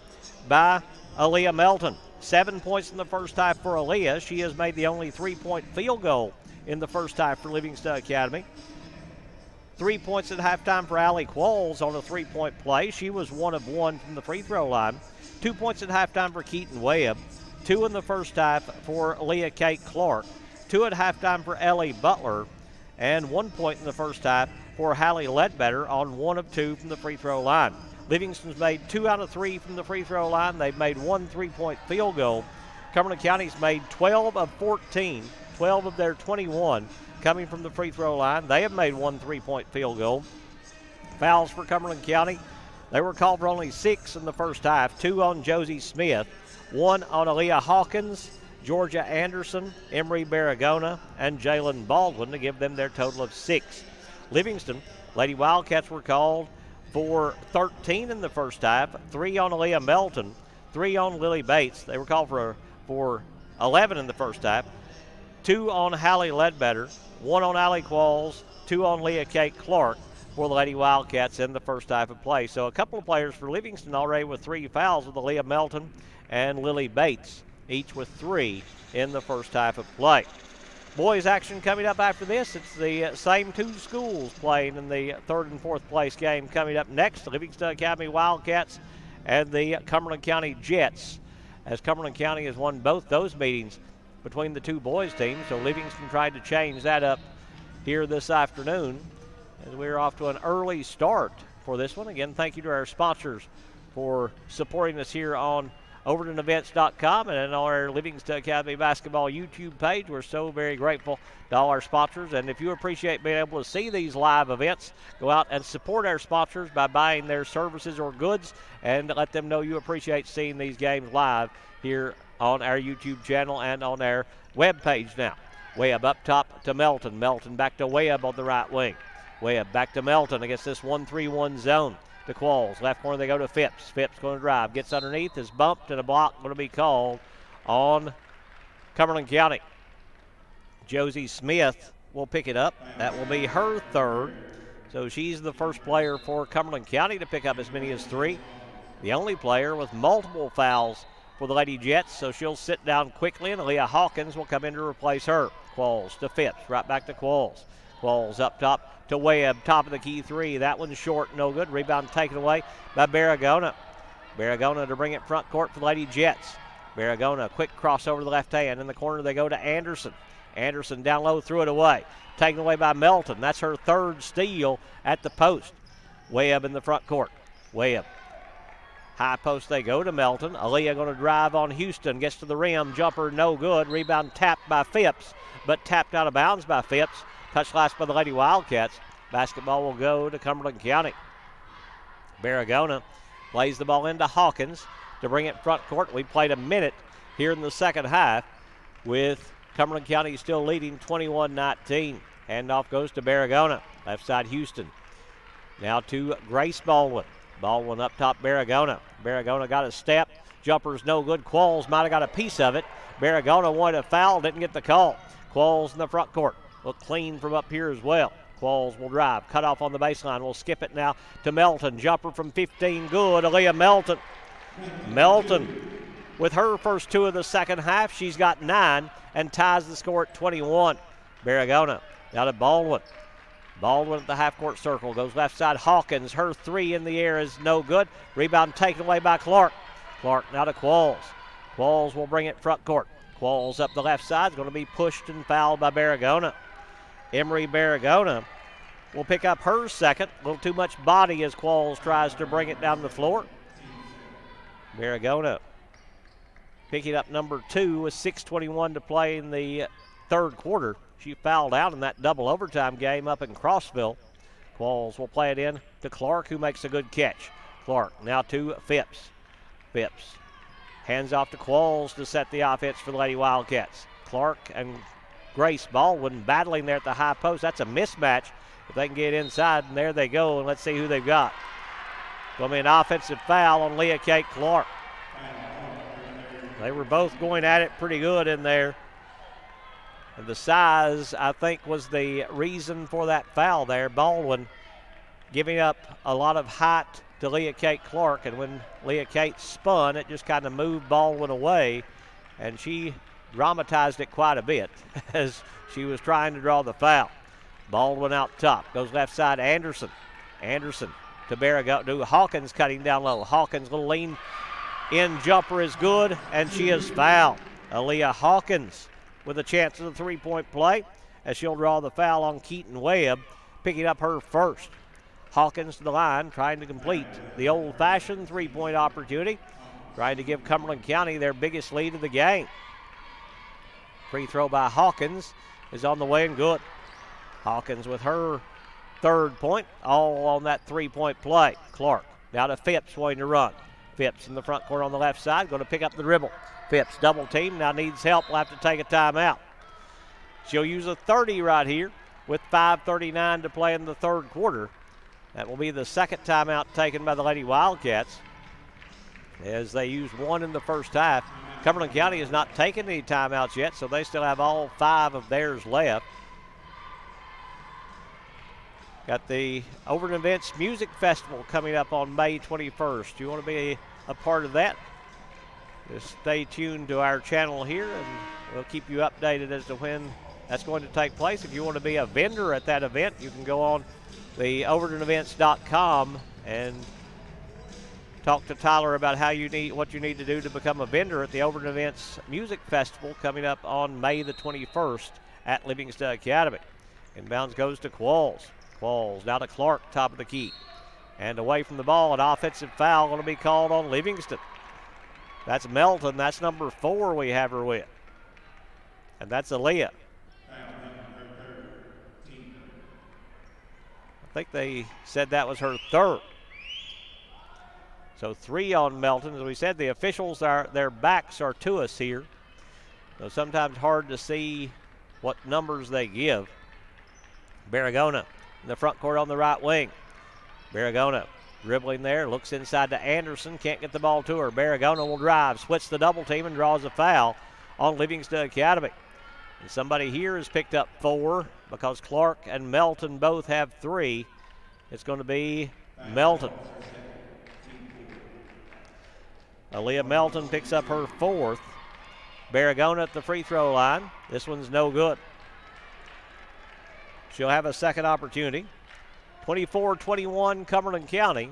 by Aaliyah Melton. 7 points in the first half for Aaliyah. She has made the only 3-point field goal in the first half for Livingston Academy. 3 points at halftime for Allie Qualls on a 3-point play. She was 1 of 1 from the free throw line. 2 points at halftime for Keaton Webb. 2 in the first half for Leah Kate Clark. 2 at halftime for Ellie Butler. And 1 point in the first half for Hallie Ledbetter on 1 of 2 from the free throw line. Livingston's made 2 out of 3 from the free throw line. They've made 1 3-point field goal. Cumberland County's made 12 of 14, 12 of their 21 coming from the free throw line. They have made 1 3-point field goal. Fouls for Cumberland County. They were called for only 6 in the first half. 2 on Josie Smith, 1 on Aaliyah Hawkins, Georgia Anderson, Emery Barragona, and Jalen Baldwin to give them their total of 6. Livingston, Lady Wildcats were called for 13 in the first half, 3 on Aaliyah Melton, 3 on Lily Bates. They were called for 11 in the first half, 2 on Hallie Ledbetter, 1 on Allie Qualls, 2 on Leah Kate Clark for the Lady Wildcats in the first half of play. So a couple of players for Livingston already with 3 fouls with Aaliyah Melton and Lily Bates, each with 3 in the first half of play. Boys action coming up after this. It's the same 2 schools playing in the 3rd and 4th place game coming up next. Livingston Academy Wildcats and the Cumberland County Jets, as Cumberland County has won both those meetings between the 2 boys teams. So Livingston tried to change that up here this afternoon as we're off to an early start for this one. Again, thank you to our sponsors for supporting us here on OvertonEvents.com and on our Livingston Academy Basketball YouTube page. We're so very grateful to all our sponsors. And if you appreciate being able to see these live events, go out and support our sponsors by buying their services or goods and let them know you appreciate seeing these games live here on our YouTube channel and on our web page now. Webb up top to Melton. Melton back to Webb on the right wing. Webb back to Melton against this 1-3-1 zone. To Qualls. Left corner they go to Phipps. Phipps going to drive. Gets underneath. Is bumped and a block going to be called on Cumberland County. Josie Smith will pick it up. That will be her 3rd. So she's the first player for Cumberland County to pick up as many as 3. The only player with multiple fouls for the Lady Jets. So she'll sit down quickly and Aaliyah Hawkins will come in to replace her. Qualls to Phipps. Right back to Qualls. Qualls up top to Webb, top of the key 3. That one's short, no good. Rebound taken away by Barragona. Barragona to bring it front court for the Lady Jets. Barragona, quick crossover to the left hand. In the corner they go to Anderson. Anderson down low, threw it away. Taken away by Melton. That's her 3rd steal at the post. Webb in the front court. Webb. High post they go to Melton. Aaliyah going to drive on Houston. Gets to the rim. Jumper no good. Rebound tapped by Phipps, but tapped out of bounds by Phipps. Touch last by the Lady Wildcats. Basketball will go to Cumberland County. Barragona plays the ball into Hawkins to bring it front court. We played a minute here in the second half with Cumberland County still leading 21-19. Handoff goes to Barragona. Left side Houston. Now to Grace Baldwin. Baldwin up top Barragona. Barragona got a step. Jumper's no good. Qualls might have got a piece of it. Barragona wanted a foul, didn't get the call. Qualls in the front court. Look clean from up here as well. Qualls will drive. Cut off on the baseline. We'll skip it now to Melton. Jumper from 15. Good. Aaliyah Melton. Melton with her first 2 of the second half. She's got 9 and ties the score at 21. Barragona now to Baldwin. Baldwin at the half-court circle. Goes left side. Hawkins. Her 3 in the air is no good. Rebound taken away by Clark. Clark now to Qualls. Qualls will bring it front court. Qualls up the left side. Is going to be pushed and fouled by Barragona. Emery Barragona will pick up her 2nd. A little too much body as Qualls tries to bring it down the floor. Barragona picking up number 2 with 6:21 to play in the 3rd quarter. She fouled out in that double overtime game up in Crossville. Qualls will play it in to Clark, who makes a good catch. Clark now to Phipps. Phipps hands off to Qualls to set the offense for the Lady Wildcats. Clark and Grace Baldwin battling there at the high post. That's a mismatch. If they can get inside, and there they go, and let's see who they've got. Going to be an offensive foul on Leah Kate Clark. They were both going at it pretty good in there. And the size, I think, was the reason for that foul there. Baldwin giving up a lot of height to Leah Kate Clark, and when Leah Kate spun, it just kind of moved Baldwin away, and she dramatized it quite a bit as she was trying to draw the foul. Baldwin out top, goes left side, Anderson. Anderson to Barragona, to Hawkins cutting down low. Hawkins, little lean in jumper is good, and she is fouled. Aaliyah Hawkins with a chance of the three-point play as she'll draw the foul on Keaton Webb, picking up her first. Hawkins to the line, trying to complete the old-fashioned three-point opportunity, trying to give Cumberland County their biggest lead of the game. Free throw by Hawkins is on the way and good. Hawkins with her third point, all on that three-point play. Clark now to Phipps, wanting to run. Phipps in the front court on the left side, going to pick up the dribble. Phipps double team, now needs help, will have to take a timeout. She'll use a 30 right here with 5:39 to play in the third quarter. That will be the second timeout taken by the Lady Wildcats, as they used one in the first half. Cumberland County has not taken any timeouts yet, so they still have all 5 of theirs left. Got the Overton Events Music Festival coming up on May 21st. You want to be a part of that? Just stay tuned to our channel here, and we'll keep you updated as to when that's going to take place. If you want to be a vendor at that event, you can go on the overtonevents.com and talk to Tyler about what you need to do to become a vendor at the Overton Events Music Festival coming up on May the 21st at Livingston Academy. Inbounds goes to Qualls. Qualls now to Clark, top of the key. And away from the ball, an offensive foul going to be called on Livingston. That's Melton. That's number 4 we have her with. And that's Aaliyah. I think they said that was her third. So 3 on Melton. As we said, the officials, their backs are to us here. So sometimes hard to see what numbers they give. Barragona in the front court on the right wing. Barragona dribbling there, looks inside to Anderson, can't get the ball to her. Barragona will drive, splits the double team, and draws a foul on Livingston Academy. And somebody here has picked up 4 because Clark and Melton both have 3. It's going to be Melton. Aaliyah Melton picks up her 4th. Barragona at the free throw line. This one's no good. She'll have a second opportunity. 24-21 Cumberland County.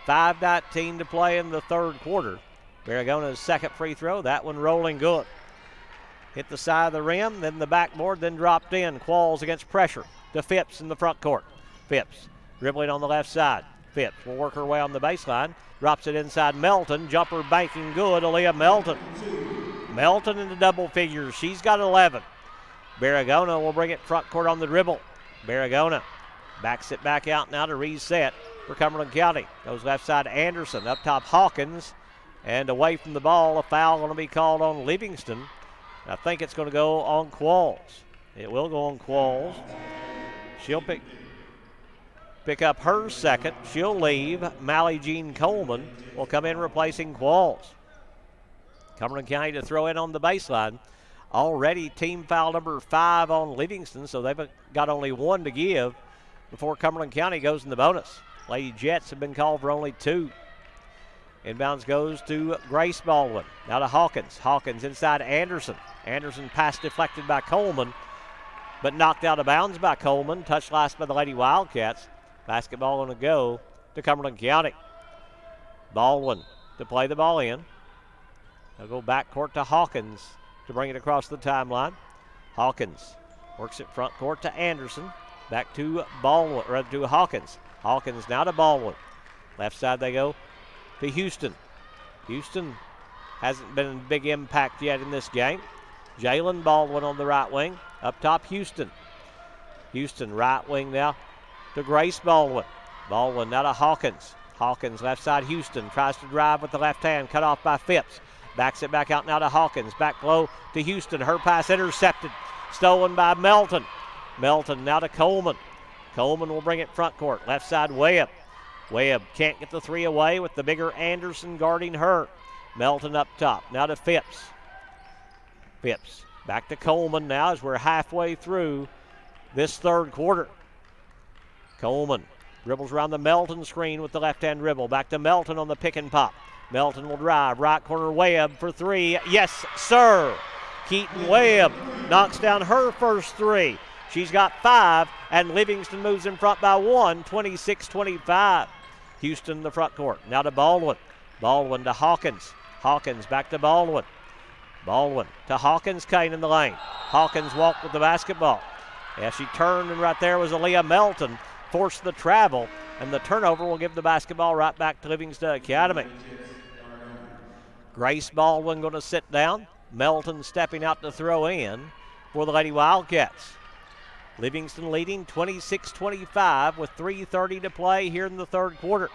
5:19 to play in the third quarter. Barragona's second free throw, that one rolling good. Hit the side of the rim, then the backboard, then dropped in. Qualls against pressure to Phipps in the front court. Phipps dribbling on the left side. Phipps will work her way on the baseline. Drops it inside Melton. Jumper banking good. Aaliyah Melton. Melton into double figures. She's got 11. Barragona will bring it front court on the dribble. Barragona backs it back out now to reset for Cumberland County. Goes left side Anderson. Up top Hawkins. And away from the ball, a foul going to be called on Livingston. I think it's going to go on Qualls. It will go on Qualls. She'll pick up her second. She'll leave. Mally Jean Coleman will come in replacing Qualls. Cumberland County to throw in on the baseline. Already team foul number 5 on Livingston, so they've got only 1 to give before Cumberland County goes in the bonus. Lady Jets have been called for only 2. Inbounds goes to Grace Baldwin. Now to Hawkins. Hawkins inside Anderson. Anderson pass deflected by Coleman, but knocked out of bounds by Coleman. Touched last by the Lady Wildcats. Basketball going to go to Cumberland County. Baldwin to play the ball in. They'll go back court to Hawkins to bring it across the timeline. Hawkins works it front court to Anderson. Back to Baldwin, or to Hawkins. Hawkins now to Baldwin. Left side they go to Houston. Houston hasn't been a big impact yet in this game. Jalen Baldwin on the right wing. Up top, Houston. Houston right wing now to Grace Baldwin. Baldwin now to Hawkins. Hawkins left side, Houston tries to drive with the left hand, cut off by Phipps. Backs it back out now to Hawkins. Back low to Houston. Her pass intercepted. Stolen by Melton. Melton now to Coleman. Coleman will bring it front court. Left side, Webb. Webb can't get the 3 away with the bigger Anderson guarding her. Melton up top. Now to Phipps. Phipps back to Coleman now as we're halfway through this third quarter. Coleman Dribbles around the Melton screen with the left-hand dribble. Back to Melton on the pick and pop. Melton will drive. Right corner Webb for three. Yes, sir. Keaton Webb knocks down her first three. She's got 5, and Livingston moves in front by 1, 26-25. Houston in the front court. Now to Baldwin. Baldwin to Hawkins. Hawkins back to Baldwin. Baldwin to Hawkins. Kane in the lane. Hawkins walked with the basketball. As she turned, and right there was Aaliyah Melton. Forced the travel, and the turnover will give the basketball right back to Livingston Academy. Grace Baldwin going to sit down. Melton stepping out to throw in for the Lady Wildcats. Livingston leading 26-25 with 3:30 to play here in the third quarter.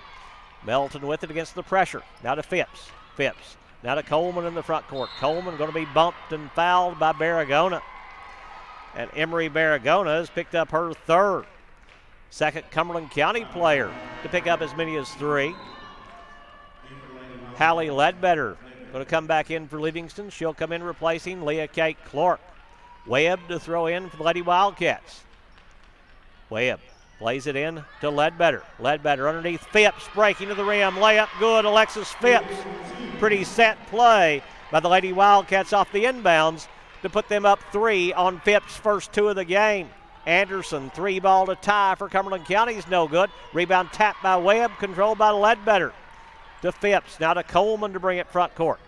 Melton with it against the pressure. Now to Phipps. Phipps. Now to Coleman in the front court. Coleman going to be bumped and fouled by Barragona. And Emery Barragona has picked up her third. Second Cumberland County player to pick up as many as 3. Hallie Ledbetter going to come back in for Livingston. She'll come in replacing Leah Kate Clark. Webb to throw in for the Lady Wildcats. Webb plays it in to Ledbetter. Ledbetter underneath Phipps, breaking to the rim. Layup good, Alexis Phipps. Pretty set play by the Lady Wildcats off the inbounds to put them up 3 on Phipps' first 2 of the game. Anderson, 3-ball to tie for Cumberland County is no good. Rebound tapped by Webb, controlled by Ledbetter. To Phipps, now to Coleman to bring it front court.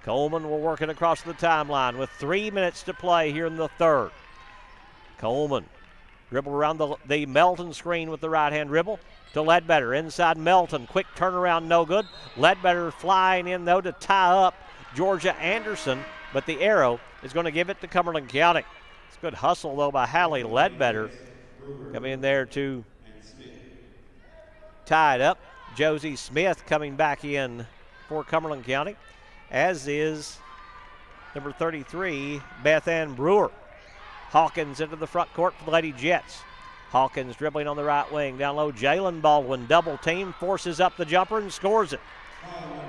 Coleman will work it across the timeline with 3 minutes to play here in the third. Coleman dribble around the Melton screen with the right-hand dribble to Ledbetter. Inside Melton, quick turnaround, no good. Ledbetter flying in though to tie up Georgia Anderson, but the arrow is going to give it to Cumberland County. It's good hustle though by Hallie Ledbetter. Coming in there to tie it up. Josie Smith coming back in for Cumberland County, as is number 33, Beth Ann Brewer. Hawkins into the front court for the Lady Jets. Hawkins dribbling on the right wing. Down low, Jalen Baldwin double team, forces up the jumper and scores it.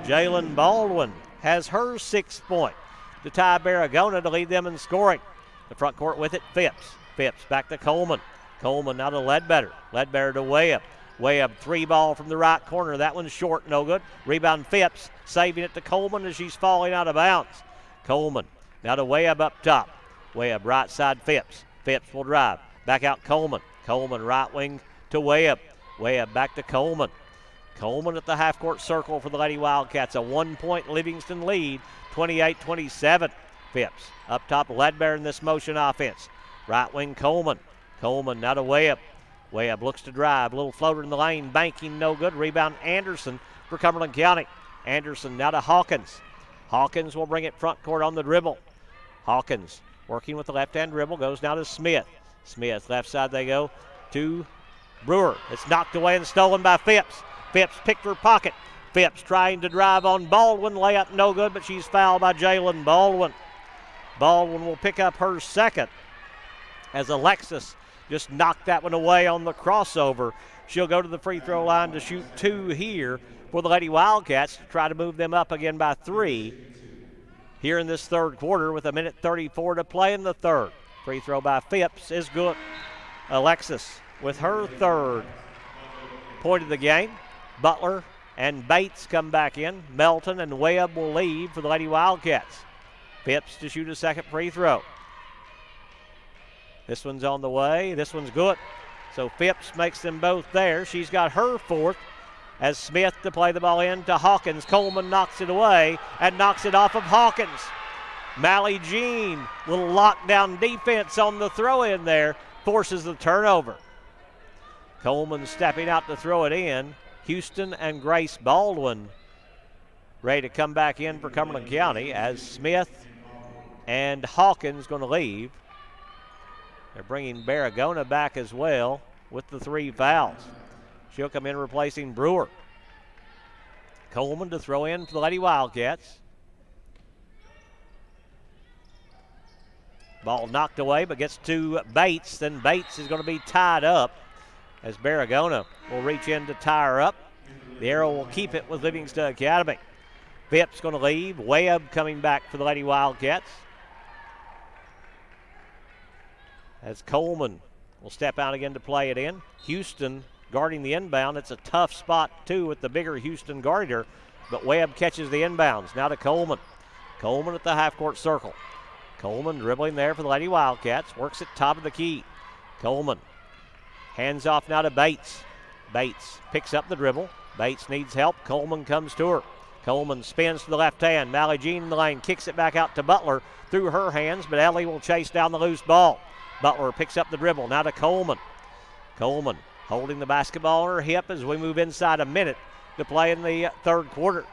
Jalen Baldwin has her 6th point to tie Barragona to lead them in scoring. The front court with it, Phipps. Phipps back to Coleman. Coleman now to Ledbetter. Ledbetter to Webb. Webb, 3-ball from the right corner. That one's short, no good. Rebound Phipps, saving it to Coleman as she's falling out of bounds. Coleman now to Webb up top. Webb right side Phipps. Phipps will drive. Back out Coleman. Coleman right wing to Webb. Webb back to Coleman. Coleman at the half-court circle for the Lady Wildcats. A 1-point Livingston lead, 28-27. Phipps up top, Ledbetter in this motion offense. Right wing Coleman. Coleman now to Webb. Webb looks to drive. Little floater in the lane. Banking no good. Rebound Anderson for Cumberland County. Anderson now to Hawkins. Hawkins will bring it front court on the dribble. Hawkins working with the left-hand dribble. Goes now to Smith. Smith, left side they go to Brewer. It's knocked away and stolen by Phipps. Phipps picked her pocket. Phipps trying to drive on Baldwin. Layup no good, but she's fouled by Jalen Baldwin. Baldwin will pick up her second as Alexis just knocked that one away on the crossover. She'll go to the free throw line to shoot 2 here for the Lady Wildcats to try to move them up again by 3 here in this third quarter with 1:34 to play in the third. Free throw by Phipps is good. Alexis with her 3rd point of the game. Butler and Bates come back in. Melton and Webb will leave for the Lady Wildcats. Phipps to shoot a second free throw. This one's on the way. This one's good. So Phipps makes them both there. She's got her 4th as Smith to play the ball in to Hawkins. Coleman knocks it away and knocks it off of Hawkins. Mally Jean, little lockdown defense on the throw in there, forces the turnover. Coleman stepping out to throw it in. Houston and Grace Baldwin ready to come back in for Cumberland County as Smith and Hawkins going to leave. They're bringing Barragona back as well with the 3 fouls. She'll come in replacing Brewer. Coleman to throw in for the Lady Wildcats. Ball knocked away, but gets to Bates. Then Bates is going to be tied up as Barragona will reach in to tie her up. The arrow will keep it with Livingston Academy. Phipps going to leave. Webb coming back for the Lady Wildcats. As Coleman will step out again to play it in. Houston guarding the inbound. It's a tough spot, too, with the bigger Houston guardian, but Webb catches the inbounds. Now to Coleman. Coleman at the half-court circle. Coleman dribbling there for the Lady Wildcats. Works at top of the key. Coleman hands off now to Bates. Bates picks up the dribble. Bates needs help. Coleman comes to her. Coleman spins to the left hand. Mally Jean in the lane. Kicks it back out to Butler through her hands, but Ellie will chase down the loose ball. Butler picks up the dribble. Now to Coleman. Coleman holding the basketball on her hip as we move inside a minute to play in the third quarter.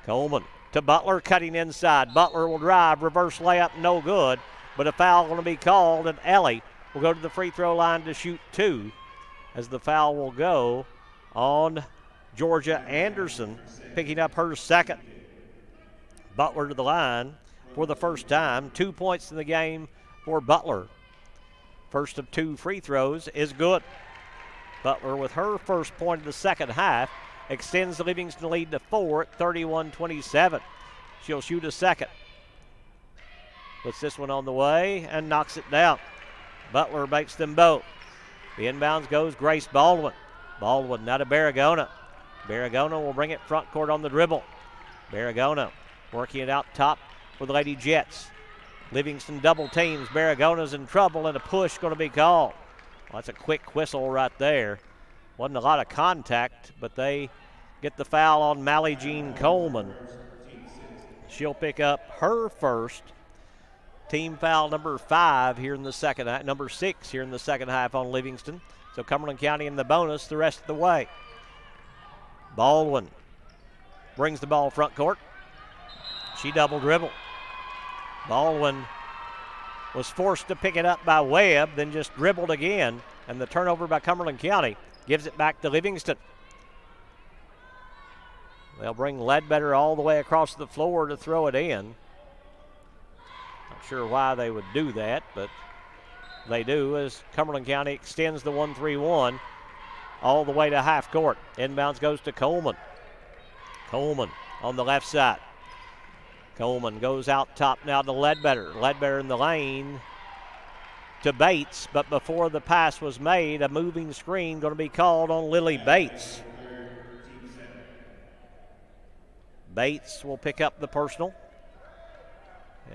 Coleman to Butler, cutting inside. Butler will drive. Reverse layup, no good, but a foul going to be called, and Ellie will go to the free throw line to shoot 2 as the foul will go on Georgia Anderson, picking up her second. Butler to the line for the first time. 2 points in the game for Butler. First of 2 free throws is good. Butler with her first point of the second half extends the Livingston lead to 4 at 31-27. She'll shoot a second. Puts this one on the way and knocks it down. Butler makes them both. The inbounds goes Grace Baldwin. Baldwin now to Barragona. Barragona will bring it front court on the dribble. Barragona working it out top for the Lady Jets. Livingston double teams. Barragona's in trouble and a push going to be called. Well, that's a quick whistle right there. Wasn't a lot of contact, but they get the foul on Mally Jean Coleman. She'll pick up her first team foul number 5 here in the second half, number 6 here in the second half on Livingston. So Cumberland County in the bonus the rest of the way. Baldwin brings the ball front court. She double dribble. Baldwin was forced to pick it up by Webb, then just dribbled again, and the turnover by Cumberland County gives it back to Livingston. They'll bring Ledbetter all the way across the floor to throw it in. Not sure why they would do that, but they do as Cumberland County extends the 1-3-1 all the way to half court. Inbounds goes to Coleman. Coleman on the left side. Coleman goes out top now to Ledbetter. Ledbetter in the lane to Bates, but before the pass was made, a moving screen going to be called on Lily Bates. Bates will pick up the personal.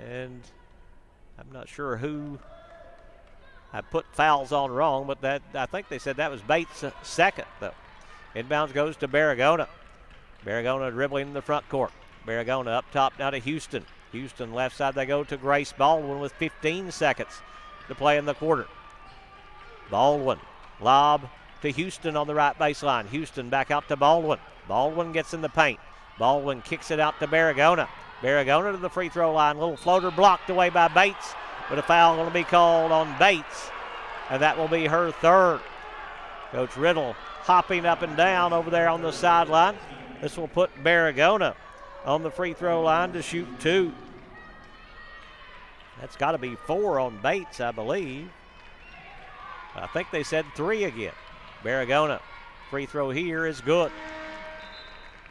And I'm not sure who I put fouls on wrong, but that I think they said that was Bates' second, though. Inbounds goes to Barragona. Barragona dribbling in the front court. Barragona up top now to Houston. Houston left side they go to Grace Baldwin with 15 seconds to play in the quarter. Baldwin, lob to Houston on the right baseline. Houston back out to Baldwin. Baldwin gets in the paint. Baldwin kicks it out to Barragona. Barragona to the free throw line. Little floater blocked away by Bates, but a foul going to be called on Bates, and that will be her third. Coach Riddle hopping up and down over there on the sideline. This will put Barragona on the free throw line to shoot 2. That's got to be 4 on Bates, I believe. I think they said 3 again. Barragona, free throw here is good.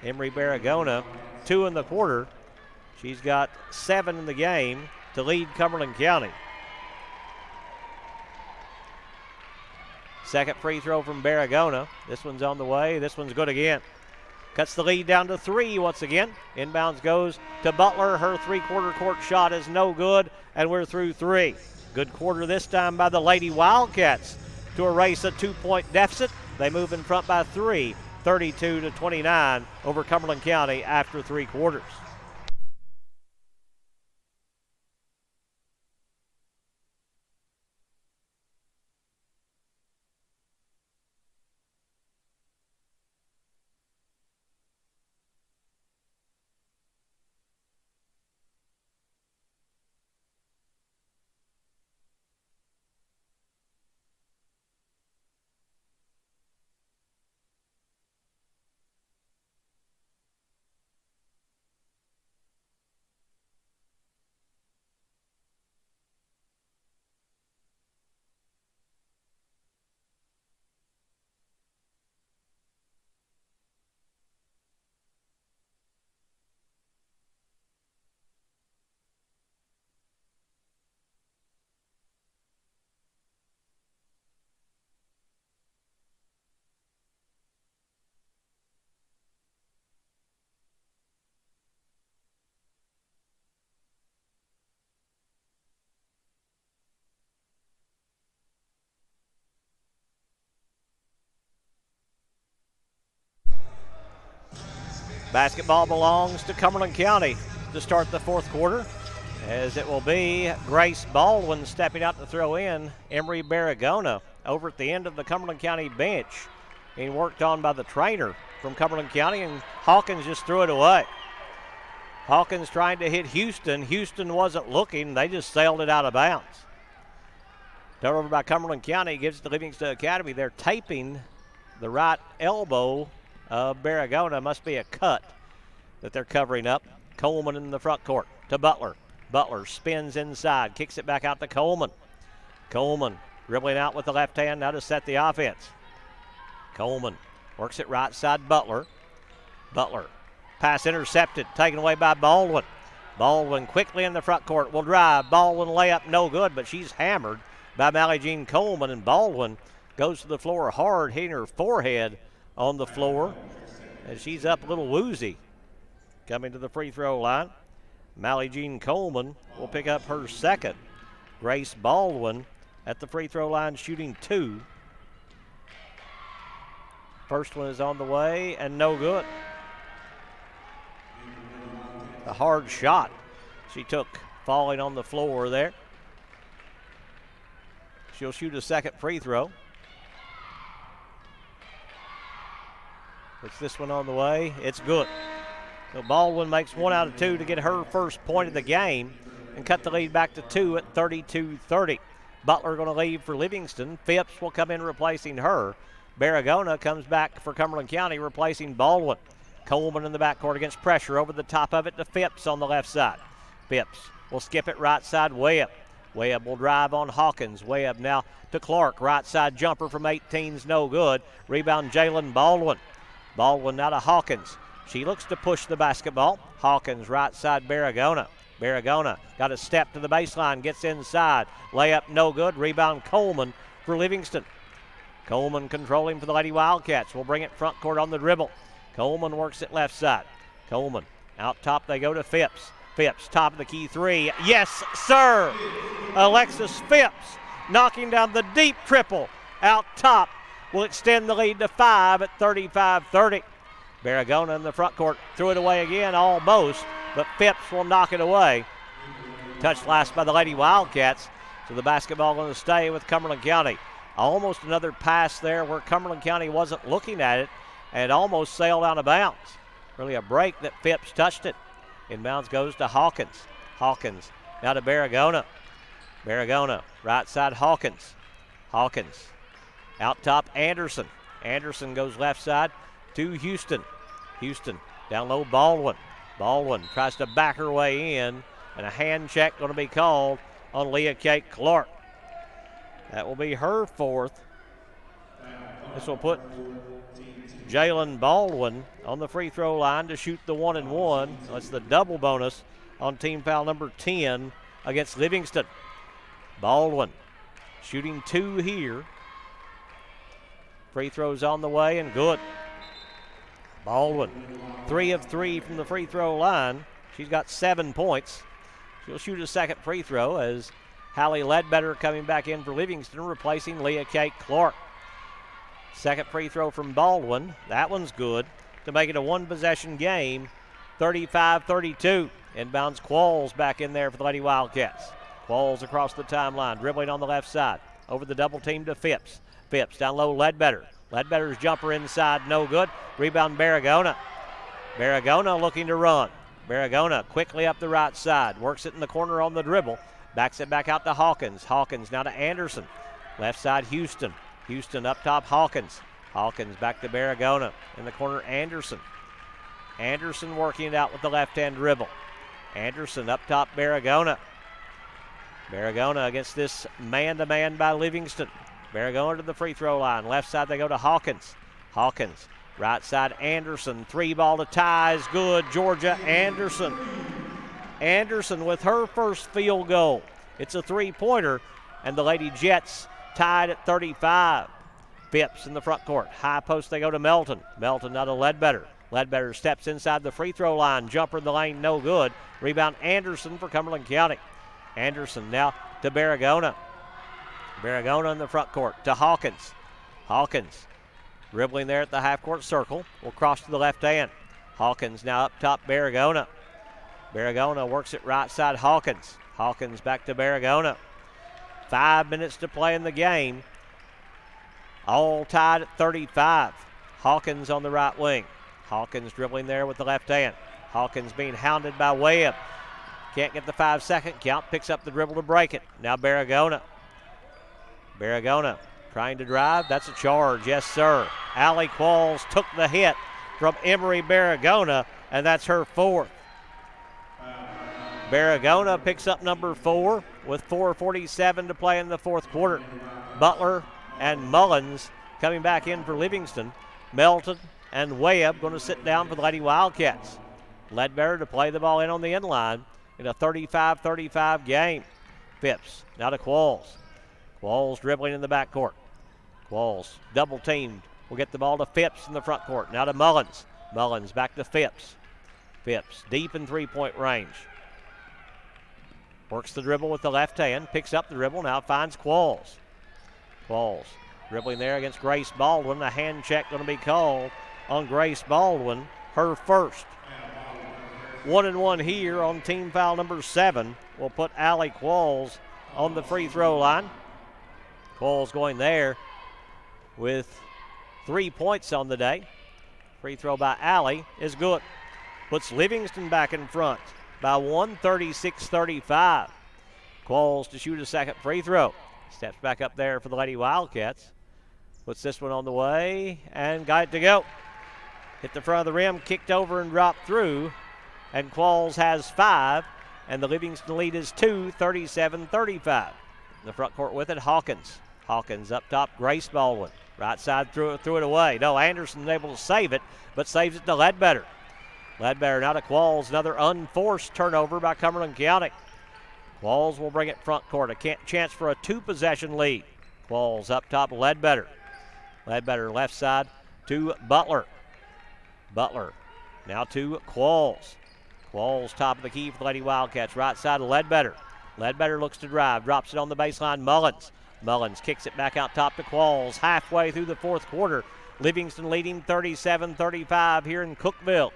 Emery Barragona, 2 in the quarter. She's got 7 in the game to lead Cumberland County. Second free throw from Barragona. This one's on the way. This one's good again. Cuts the lead down to 3 once again. Inbounds goes to Butler. Her three-quarter court shot is no good, and we're through 3. Good quarter this time by the Lady Wildcats to erase a 2-point deficit. They move in front by 3, 32-29 over Cumberland County after 3 quarters. Basketball belongs to Cumberland County to start the fourth quarter, as it will be Grace Baldwin stepping out to throw in Emery Barragona over at the end of the Cumberland County bench, being worked on by the trainer from Cumberland County, and Hawkins just threw it away. Hawkins trying to hit Houston. Houston wasn't looking. They just sailed it out of bounds. Turnover by Cumberland County gives it to Livingston Academy. They're taping the right elbow of Barragona. Must be a cut that they're covering up. Coleman in the front court to Butler. Butler spins inside, kicks it back out to Coleman. Coleman dribbling out with the left hand now to set the offense. Coleman works it right side, Butler. Butler, pass intercepted, taken away by Baldwin. Baldwin quickly in the front court, will drive. Baldwin layup, no good, but she's hammered by Mally Jean Coleman, and Baldwin goes to the floor hard, hitting her forehead on the floor, and she's up a little woozy. Coming to the free throw line, Mally Jean Coleman will pick up her second. Grace Baldwin at the free throw line shooting 2. First one is on the way and no good. A hard shot she took falling on the floor there. She'll shoot a second free throw. Puts this one on the way. It's good. So Baldwin makes 1 out of 2 to get her first point of the game and cut the lead back to 2 at 32-30. Butler going to leave for Livingston. Phipps will come in replacing her. Barragona comes back for Cumberland County replacing Baldwin. Coleman in the backcourt against pressure. Over the top of it to Phipps on the left side. Phipps will skip it right side, Webb. Webb will drive on Hawkins. Webb now to Clark. Right side jumper from 18's no good. Rebound Jalen Baldwin. Baldwin now to Hawkins. She looks to push the basketball. Hawkins right side Barragona. Barragona got a step to the baseline. Gets inside. Layup no good. Rebound Coleman for Livingston. Coleman controlling for the Lady Wildcats. Will bring it front court on the dribble. Coleman works it left side. Coleman out top they go to Phipps. Phipps, top of the key 3. Yes, sir! Alexis Phipps knocking down the deep triple out top will extend the lead to 5 at 35-30. Barragona in the front court threw it away again almost, but Phipps will knock it away. Touched last by the Lady Wildcats, so the basketball going to stay with Cumberland County. Almost another pass there where Cumberland County wasn't looking at it and almost sailed out of bounds. Really a break that Phipps touched it. Inbounds goes to Hawkins. Hawkins now to Barragona. Barragona, right side Hawkins. Hawkins out top Anderson. Anderson goes left side to Houston. Houston down low Baldwin. Baldwin tries to back her way in, and a hand check going to be called on Leah Kate Clark. That will be her fourth. This will put Jalen Baldwin on the free throw line to shoot the 1-and-1. That's the double bonus on team foul number 10 against Livingston. Baldwin shooting 2 here. Free throws on the way and good. Baldwin 3 of 3 from the free throw line. She's got 7 points. She'll shoot a second free throw as Hallie Ledbetter coming back in for Livingston, replacing Leah Kate Clark. Second free throw from Baldwin. That one's good to make it a 1-possession game, 35-32. Inbounds Qualls back in there for the Lady Wildcats. Qualls across the timeline, dribbling on the left side. Over the double team to Phipps. Phipps down low, Ledbetter. Ledbetter's jumper inside, no good. Rebound Barragona. Barragona looking to run. Barragona quickly up the right side. Works it in the corner on the dribble. Backs it back out to Hawkins. Hawkins now to Anderson. Left side Houston. Houston up top Hawkins. Hawkins back to Barragona. In the corner Anderson. Anderson working it out with the left-hand dribble. Anderson up top Barragona. Barragona against this man-to-man by Livingston. Barragona to the free throw line. Left side they go to Hawkins. Hawkins. Right side Anderson. 3-ball to tie is good. Georgia Anderson. Anderson with her first field goal. It's a 3-pointer, and the Lady Jets tied at 35. Phipps in the front court. High post they go to Melton. Melton now to Ledbetter. Ledbetter steps inside the free throw line. Jumper in the lane, no good. Rebound Anderson for Cumberland County. Anderson now to Barragona. Barragona in the front court to Hawkins. Hawkins dribbling there at the half-court circle. Will cross to the left hand. Hawkins now up top, Barragona. Barragona works it right side, Hawkins. Hawkins back to Barragona. 5 minutes to play in the game. All tied at 35. Hawkins on the right wing. Hawkins dribbling there with the left hand. Hawkins being hounded by Webb. Can't get the 5-second count. Picks up the dribble to break it. Now Barragona. Barragona trying to drive. That's a charge. Yes, sir. Allie Qualls took the hit from Emery Barragona, and that's her 4th. Barragona picks up number 4 with 4:47 to play in the 4th quarter. Butler and Mullins coming back in for Livingston. Melton and Webb going to sit down for the Lady Wildcats. Ledbetter to play the ball in on the end line in a 35-35 game. Phipps now to Qualls. Qualls dribbling in the backcourt. Qualls double teamed. Will get the ball to Phipps in the front court. Now to Mullins. Mullins back to Phipps. Phipps deep in 3-point range. Works the dribble with the left hand. Picks up the dribble. Now finds Qualls. Qualls dribbling there against Grace Baldwin. A hand check going to be called on Grace Baldwin. Her first. 1-1 here on team foul number 7. Will put Allie Qualls on the free throw line. Qualls going there with 3 points on the day. Free throw by Allie is good. Puts Livingston back in front by 1, 36-35. Qualls to shoot a second free throw. Steps back up there for the Lady Wildcats. Puts this one on the way and got it to go. Hit the front of the rim, kicked over and dropped through. And Qualls has 5, and the Livingston lead is 2, 37-35. In the front court with it, Hawkins. Hawkins up top, Grace Baldwin. Right side threw it away. No, Anderson able to save it, but saves it to Ledbetter. Ledbetter now to Qualls. Another unforced turnover by Cumberland County. Qualls will bring it front court. A chance for a 2-possession lead. Qualls up top, Ledbetter. Ledbetter left side to Butler. Butler now to Qualls. Qualls top of the key for the Lady Wildcats. Right side to Ledbetter. Ledbetter looks to drive. Drops it on the baseline. Mullins. Mullins kicks it back out top to Qualls. Halfway through the 4th quarter. Livingston leading 37-35 here in Cookeville.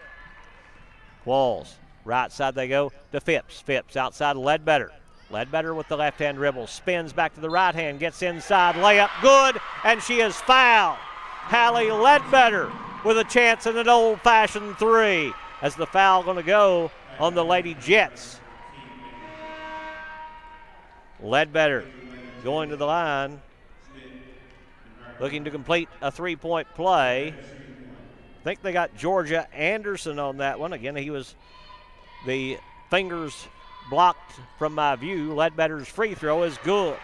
Qualls. Right side they go to Phipps. Phipps outside Ledbetter. Ledbetter with the left-hand dribble. Spins back to the right hand. Gets inside. Layup good. And she is fouled. Hallie Ledbetter with a chance at an old-fashioned 3. As the foul going to go on the Lady Jets. Ledbetter going to the line. Looking to complete a 3-point play. I think they got Georgia Anderson on that one. Again, he was the fingers blocked from my view. Ledbetter's free throw is good.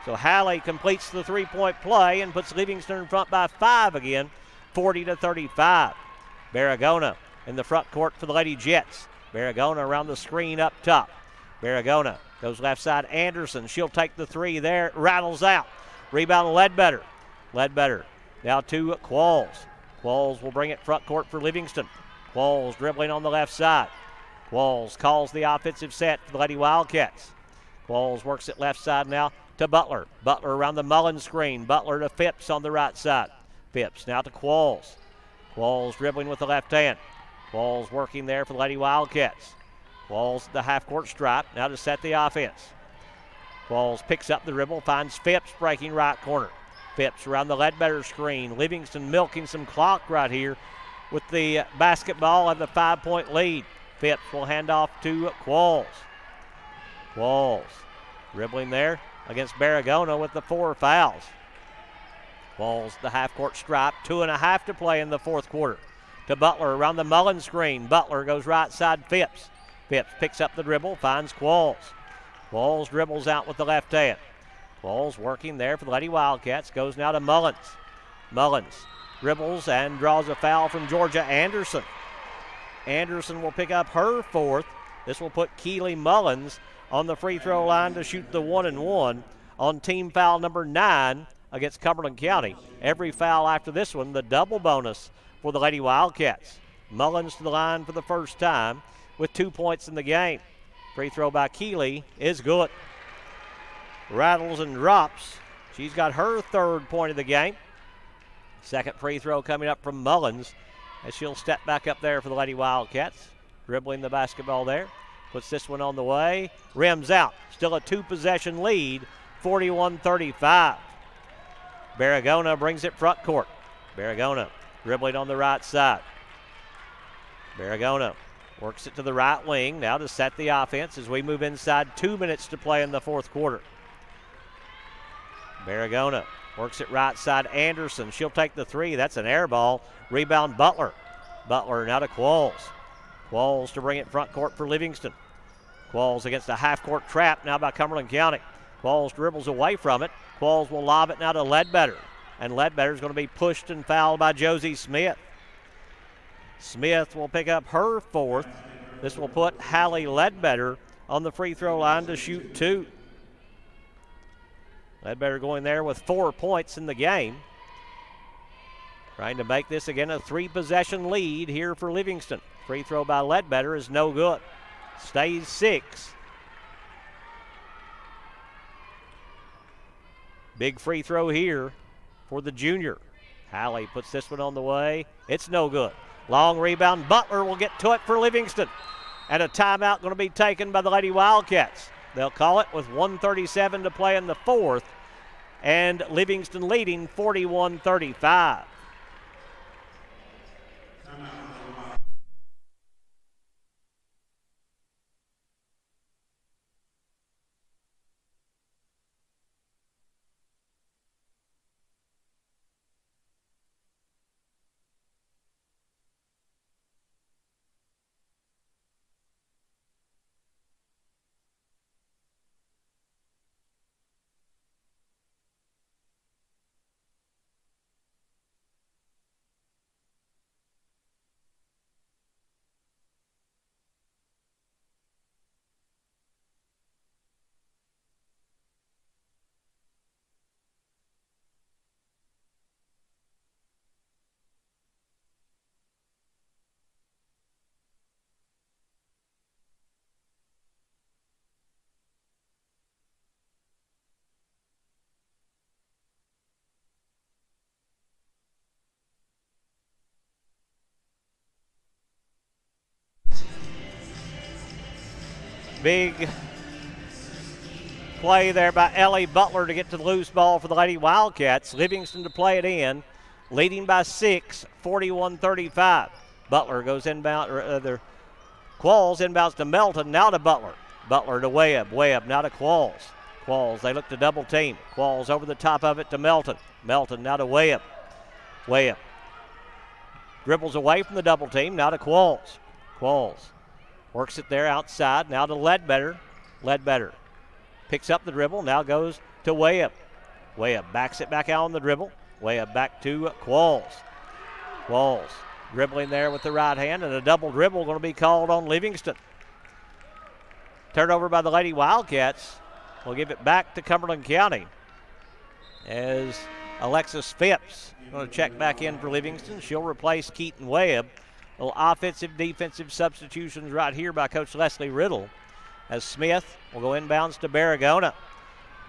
So Hallie completes the 3-point play and puts Livingston in front by 5 again, 40-35. Barragona in the front court for the Lady Jets. Barragona around the screen up top. Barragona goes left side, Anderson. She'll take the 3 there, rattles out. Rebound Ledbetter. Ledbetter now to Qualls. Qualls will bring it front court for Livingston. Qualls dribbling on the left side. Qualls calls the offensive set for the Lady Wildcats. Qualls works it left side now to Butler. Butler around the Mullins screen. Butler to Phipps on the right side. Phipps now to Qualls. Qualls dribbling with the left hand. Qualls working there for the Lady Wildcats. Qualls at the half-court stripe, now to set the offense. Qualls picks up the dribble, finds Phipps breaking right corner. Phipps around the Ledbetter screen. Livingston milking some clock right here with the basketball and the 5-point lead. Phipps will hand off to Qualls. Qualls dribbling there against Barragona with the 4 fouls. Qualls the half-court stripe, 2.5 to play in the 4th quarter. To Butler around the Mullins screen. Butler goes right side, Phipps. Phipps picks up the dribble, finds Qualls. Qualls dribbles out with the left hand. Qualls working there for the Lady Wildcats. Goes now to Mullins. Mullins dribbles and draws a foul from Georgia Anderson. Anderson will pick up her 4th. This will put Keely Mullins on the free throw line to shoot the 1-1 on team foul number 9 against Cumberland County. Every foul after this one, the double bonus for the Lady Wildcats. Mullins to the line for the first time with 2 points in the game. Free throw by Keely is good. Rattles and drops. She's got her 3rd point of the game. Second free throw coming up from Mullins. as she'll step back up there for the Lady Wildcats. Dribbling the basketball there. Puts this one on the way. Rims out. Still a 2-possession lead, 41-35. Barragona brings it front court. Barragona dribbling on the right side. Barragona works it to the right wing now to set the offense as we move inside. 2 minutes to play in the fourth quarter. Barragona works it right side. Anderson, she'll take the three. That's an air ball. Rebound Butler. Butler now to Qualls. Qualls to bring it front court for Livingston. Qualls against a half-court trap now by Cumberland County. Qualls dribbles away from it. Qualls will lob it now to Ledbetter. And Ledbetter's going to be pushed and fouled by Josie Smith. Smith will pick up her fourth. This will put Hallie Ledbetter on the free throw line to shoot 2. Ledbetter going there with 4 points in the game. Trying to make this again a 3-possession lead here for Livingston. Free throw by Ledbetter is no good. Stays 6. Big free throw here for the junior. Hallie puts this one on the way. It's no good. Long rebound. Butler will get to it for Livingston. And a timeout going to be taken by the Lady Wildcats. They'll call it with 1:37 to play in the fourth. And Livingston leading 41-35. Big play there by Ellie Butler to get to the loose ball for the Lady Wildcats. Livingston to play it in, leading by 6, 41-35. Butler goes inbound, Qualls inbounds to Melton, now to Butler. Butler to Webb, Webb now to Qualls. Qualls, they look to double team. Qualls over the top of it to Melton. Melton now to Webb. Webb dribbles away from the double team, now to Qualls. Qualls works it there outside, now to Ledbetter. Ledbetter picks up the dribble, now goes to Webb. Webb backs it back out on the dribble. Webb back to Qualls. Qualls dribbling there with the right hand, and a double dribble going to be called on Livingston. Turnover by the Lady Wildcats. We'll give it back to Cumberland County as Alexis Phipps going to check back in for Livingston. She'll replace Keaton Webb. Little offensive, defensive substitutions right here by Coach Leslie Riddle as Smith will go inbounds to Barragona.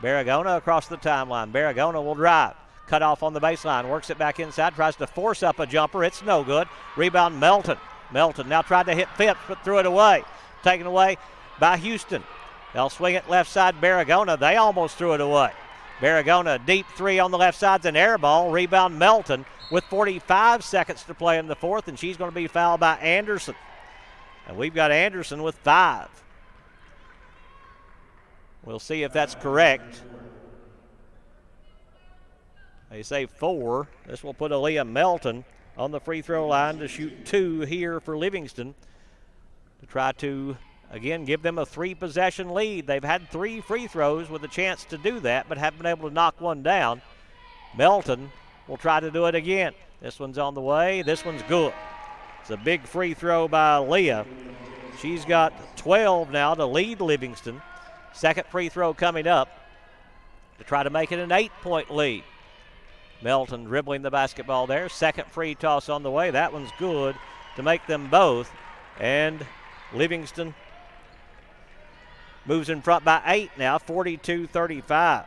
Barragona across the timeline. Barragona will drive. Cut off on the baseline. Works it back inside. Tries to force up a jumper. It's no good. Rebound Melton. Melton now tried to hit Phipps but threw it away. Taken away by Houston. They'll swing it left side Barragona. They almost threw it away. Barragona, deep three on the left side's an air ball. Rebound Melton with 45 seconds to play in the fourth, and she's going to be fouled by Anderson. And we've got Anderson with 5. We'll see if that's correct. They say 4. This will put Aaliyah Melton on the free throw line to shoot 2 here for Livingston to try to, again, give them a 3-possession lead. They've had 3 free throws with a chance to do that, but haven't been able to knock one down. Melton will try to do it again. This one's on the way. This one's good. It's a big free throw by Leah. She's got 12 now to lead Livingston. Second free throw coming up to try to make it an 8-point lead. Melton dribbling the basketball there. Second free toss on the way. That one's good to make them both. And Livingston moves in front by 8 now, 42-35.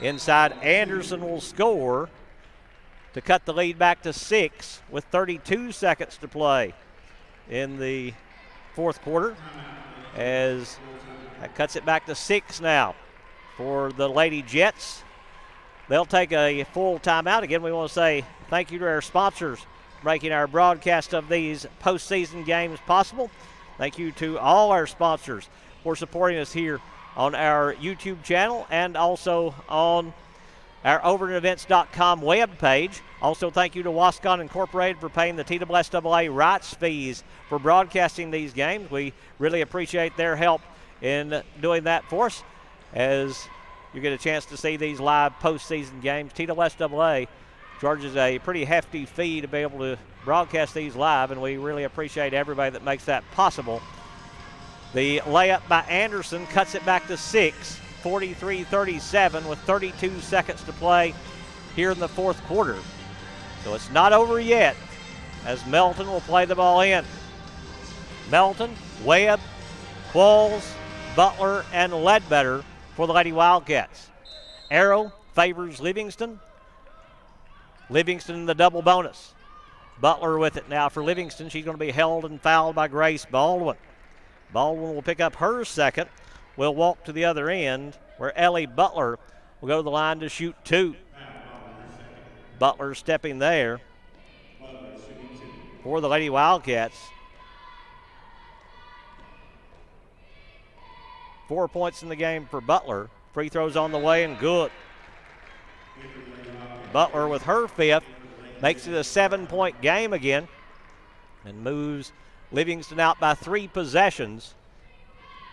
Inside, Anderson will score to cut the lead back to 6 with 32 seconds to play in the fourth quarter, as that cuts it back to 6 now for the Lady Jets. They'll take a full timeout. Again, we want to say thank you to our sponsors making our broadcast of these postseason games possible. Thank you to all our sponsors for supporting us here on our YouTube channel and also on our overevents.com webpage. Also, thank you to Wascon Incorporated for paying the TSSAA rights fees for broadcasting these games. We really appreciate their help in doing that for us, as you get a chance to see these live postseason games. TSSAA charges a pretty hefty fee to be able to broadcast these live, and we really appreciate everybody that makes that possible. The layup by Anderson cuts it back to 6, 43-37 with 32 seconds to play here in the fourth quarter. So it's not over yet, as Melton will play the ball in. Melton, Webb, Qualls, Butler, and Ledbetter for the Lady Wildcats. Arrow favors Livingston. Livingston in the double bonus. Butler with it now for Livingston. She's going to be held and fouled by Grace Baldwin. Baldwin will pick up her second. Will walk to the other end, where Ellie Butler will go to the line to shoot 2. Butler stepping there for the Lady Wildcats. 4 points in the game for Butler. Free throws on the way and good. Butler with her 5th makes it a 7-point game again and moves Livingston out by 3 possessions.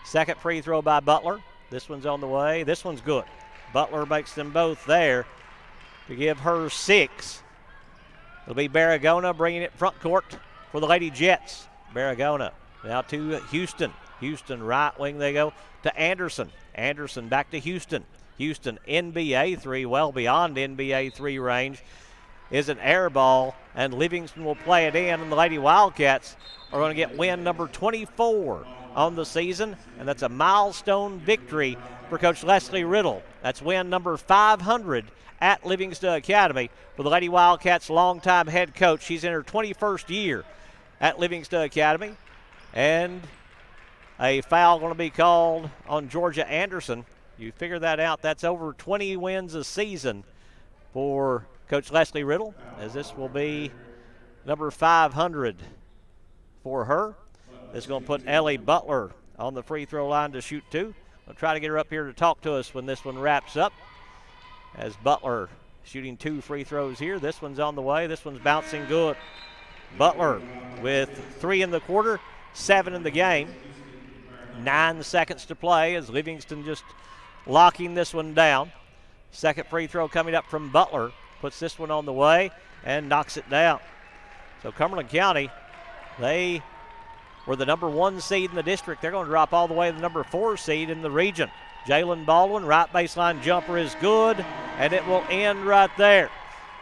Second free throw by Butler. This one's on the way. This one's good. Butler makes them both there to give her 6. It'll be Baragona bringing it front court for the Lady Jets. Baragona now to Houston. Houston right wing they go to Anderson. Anderson back to Houston. Houston NBA 3, well beyond NBA 3 range, is an air ball, and Livingston will play it in, and the Lady Wildcats are going to get win number 24 on the season, and that's a milestone victory for Coach Leslie Riddle. That's win number 500 at Livingston Academy for the Lady Wildcats' longtime head coach. She's in her 21st year at Livingston Academy, and a foul going to be called on Georgia Anderson. You figure that out. That's over 20 wins a season for Coach Leslie Riddle, as this will be number 500 for her. This is going to put Ellie Butler on the free throw line to shoot 2. We'll try to get her up here to talk to us when this one wraps up, as Butler shooting 2 free throws here. This one's on the way. This one's bouncing good. Butler with 3 in the quarter, 7 in the game. 9 seconds to play as Livingston just locking this one down. Second free throw coming up from Butler. Puts this one on the way and knocks it down. So Cumberland County, they were the number 1 seed in the district. They're going to drop all the way to the number 4 seed in the region. Jalen Baldwin, right baseline jumper is good, and it will end right there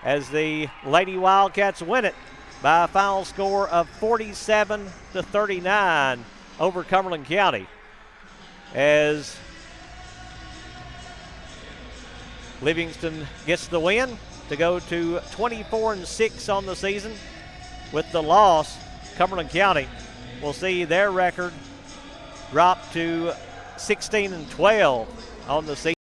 as the Lady Wildcats win it by a final score of 47-39 over Cumberland County, as Livingston gets the win to go to 24-6 on the season. With the loss, Cumberland County will see their record drop to 16-12 on the season.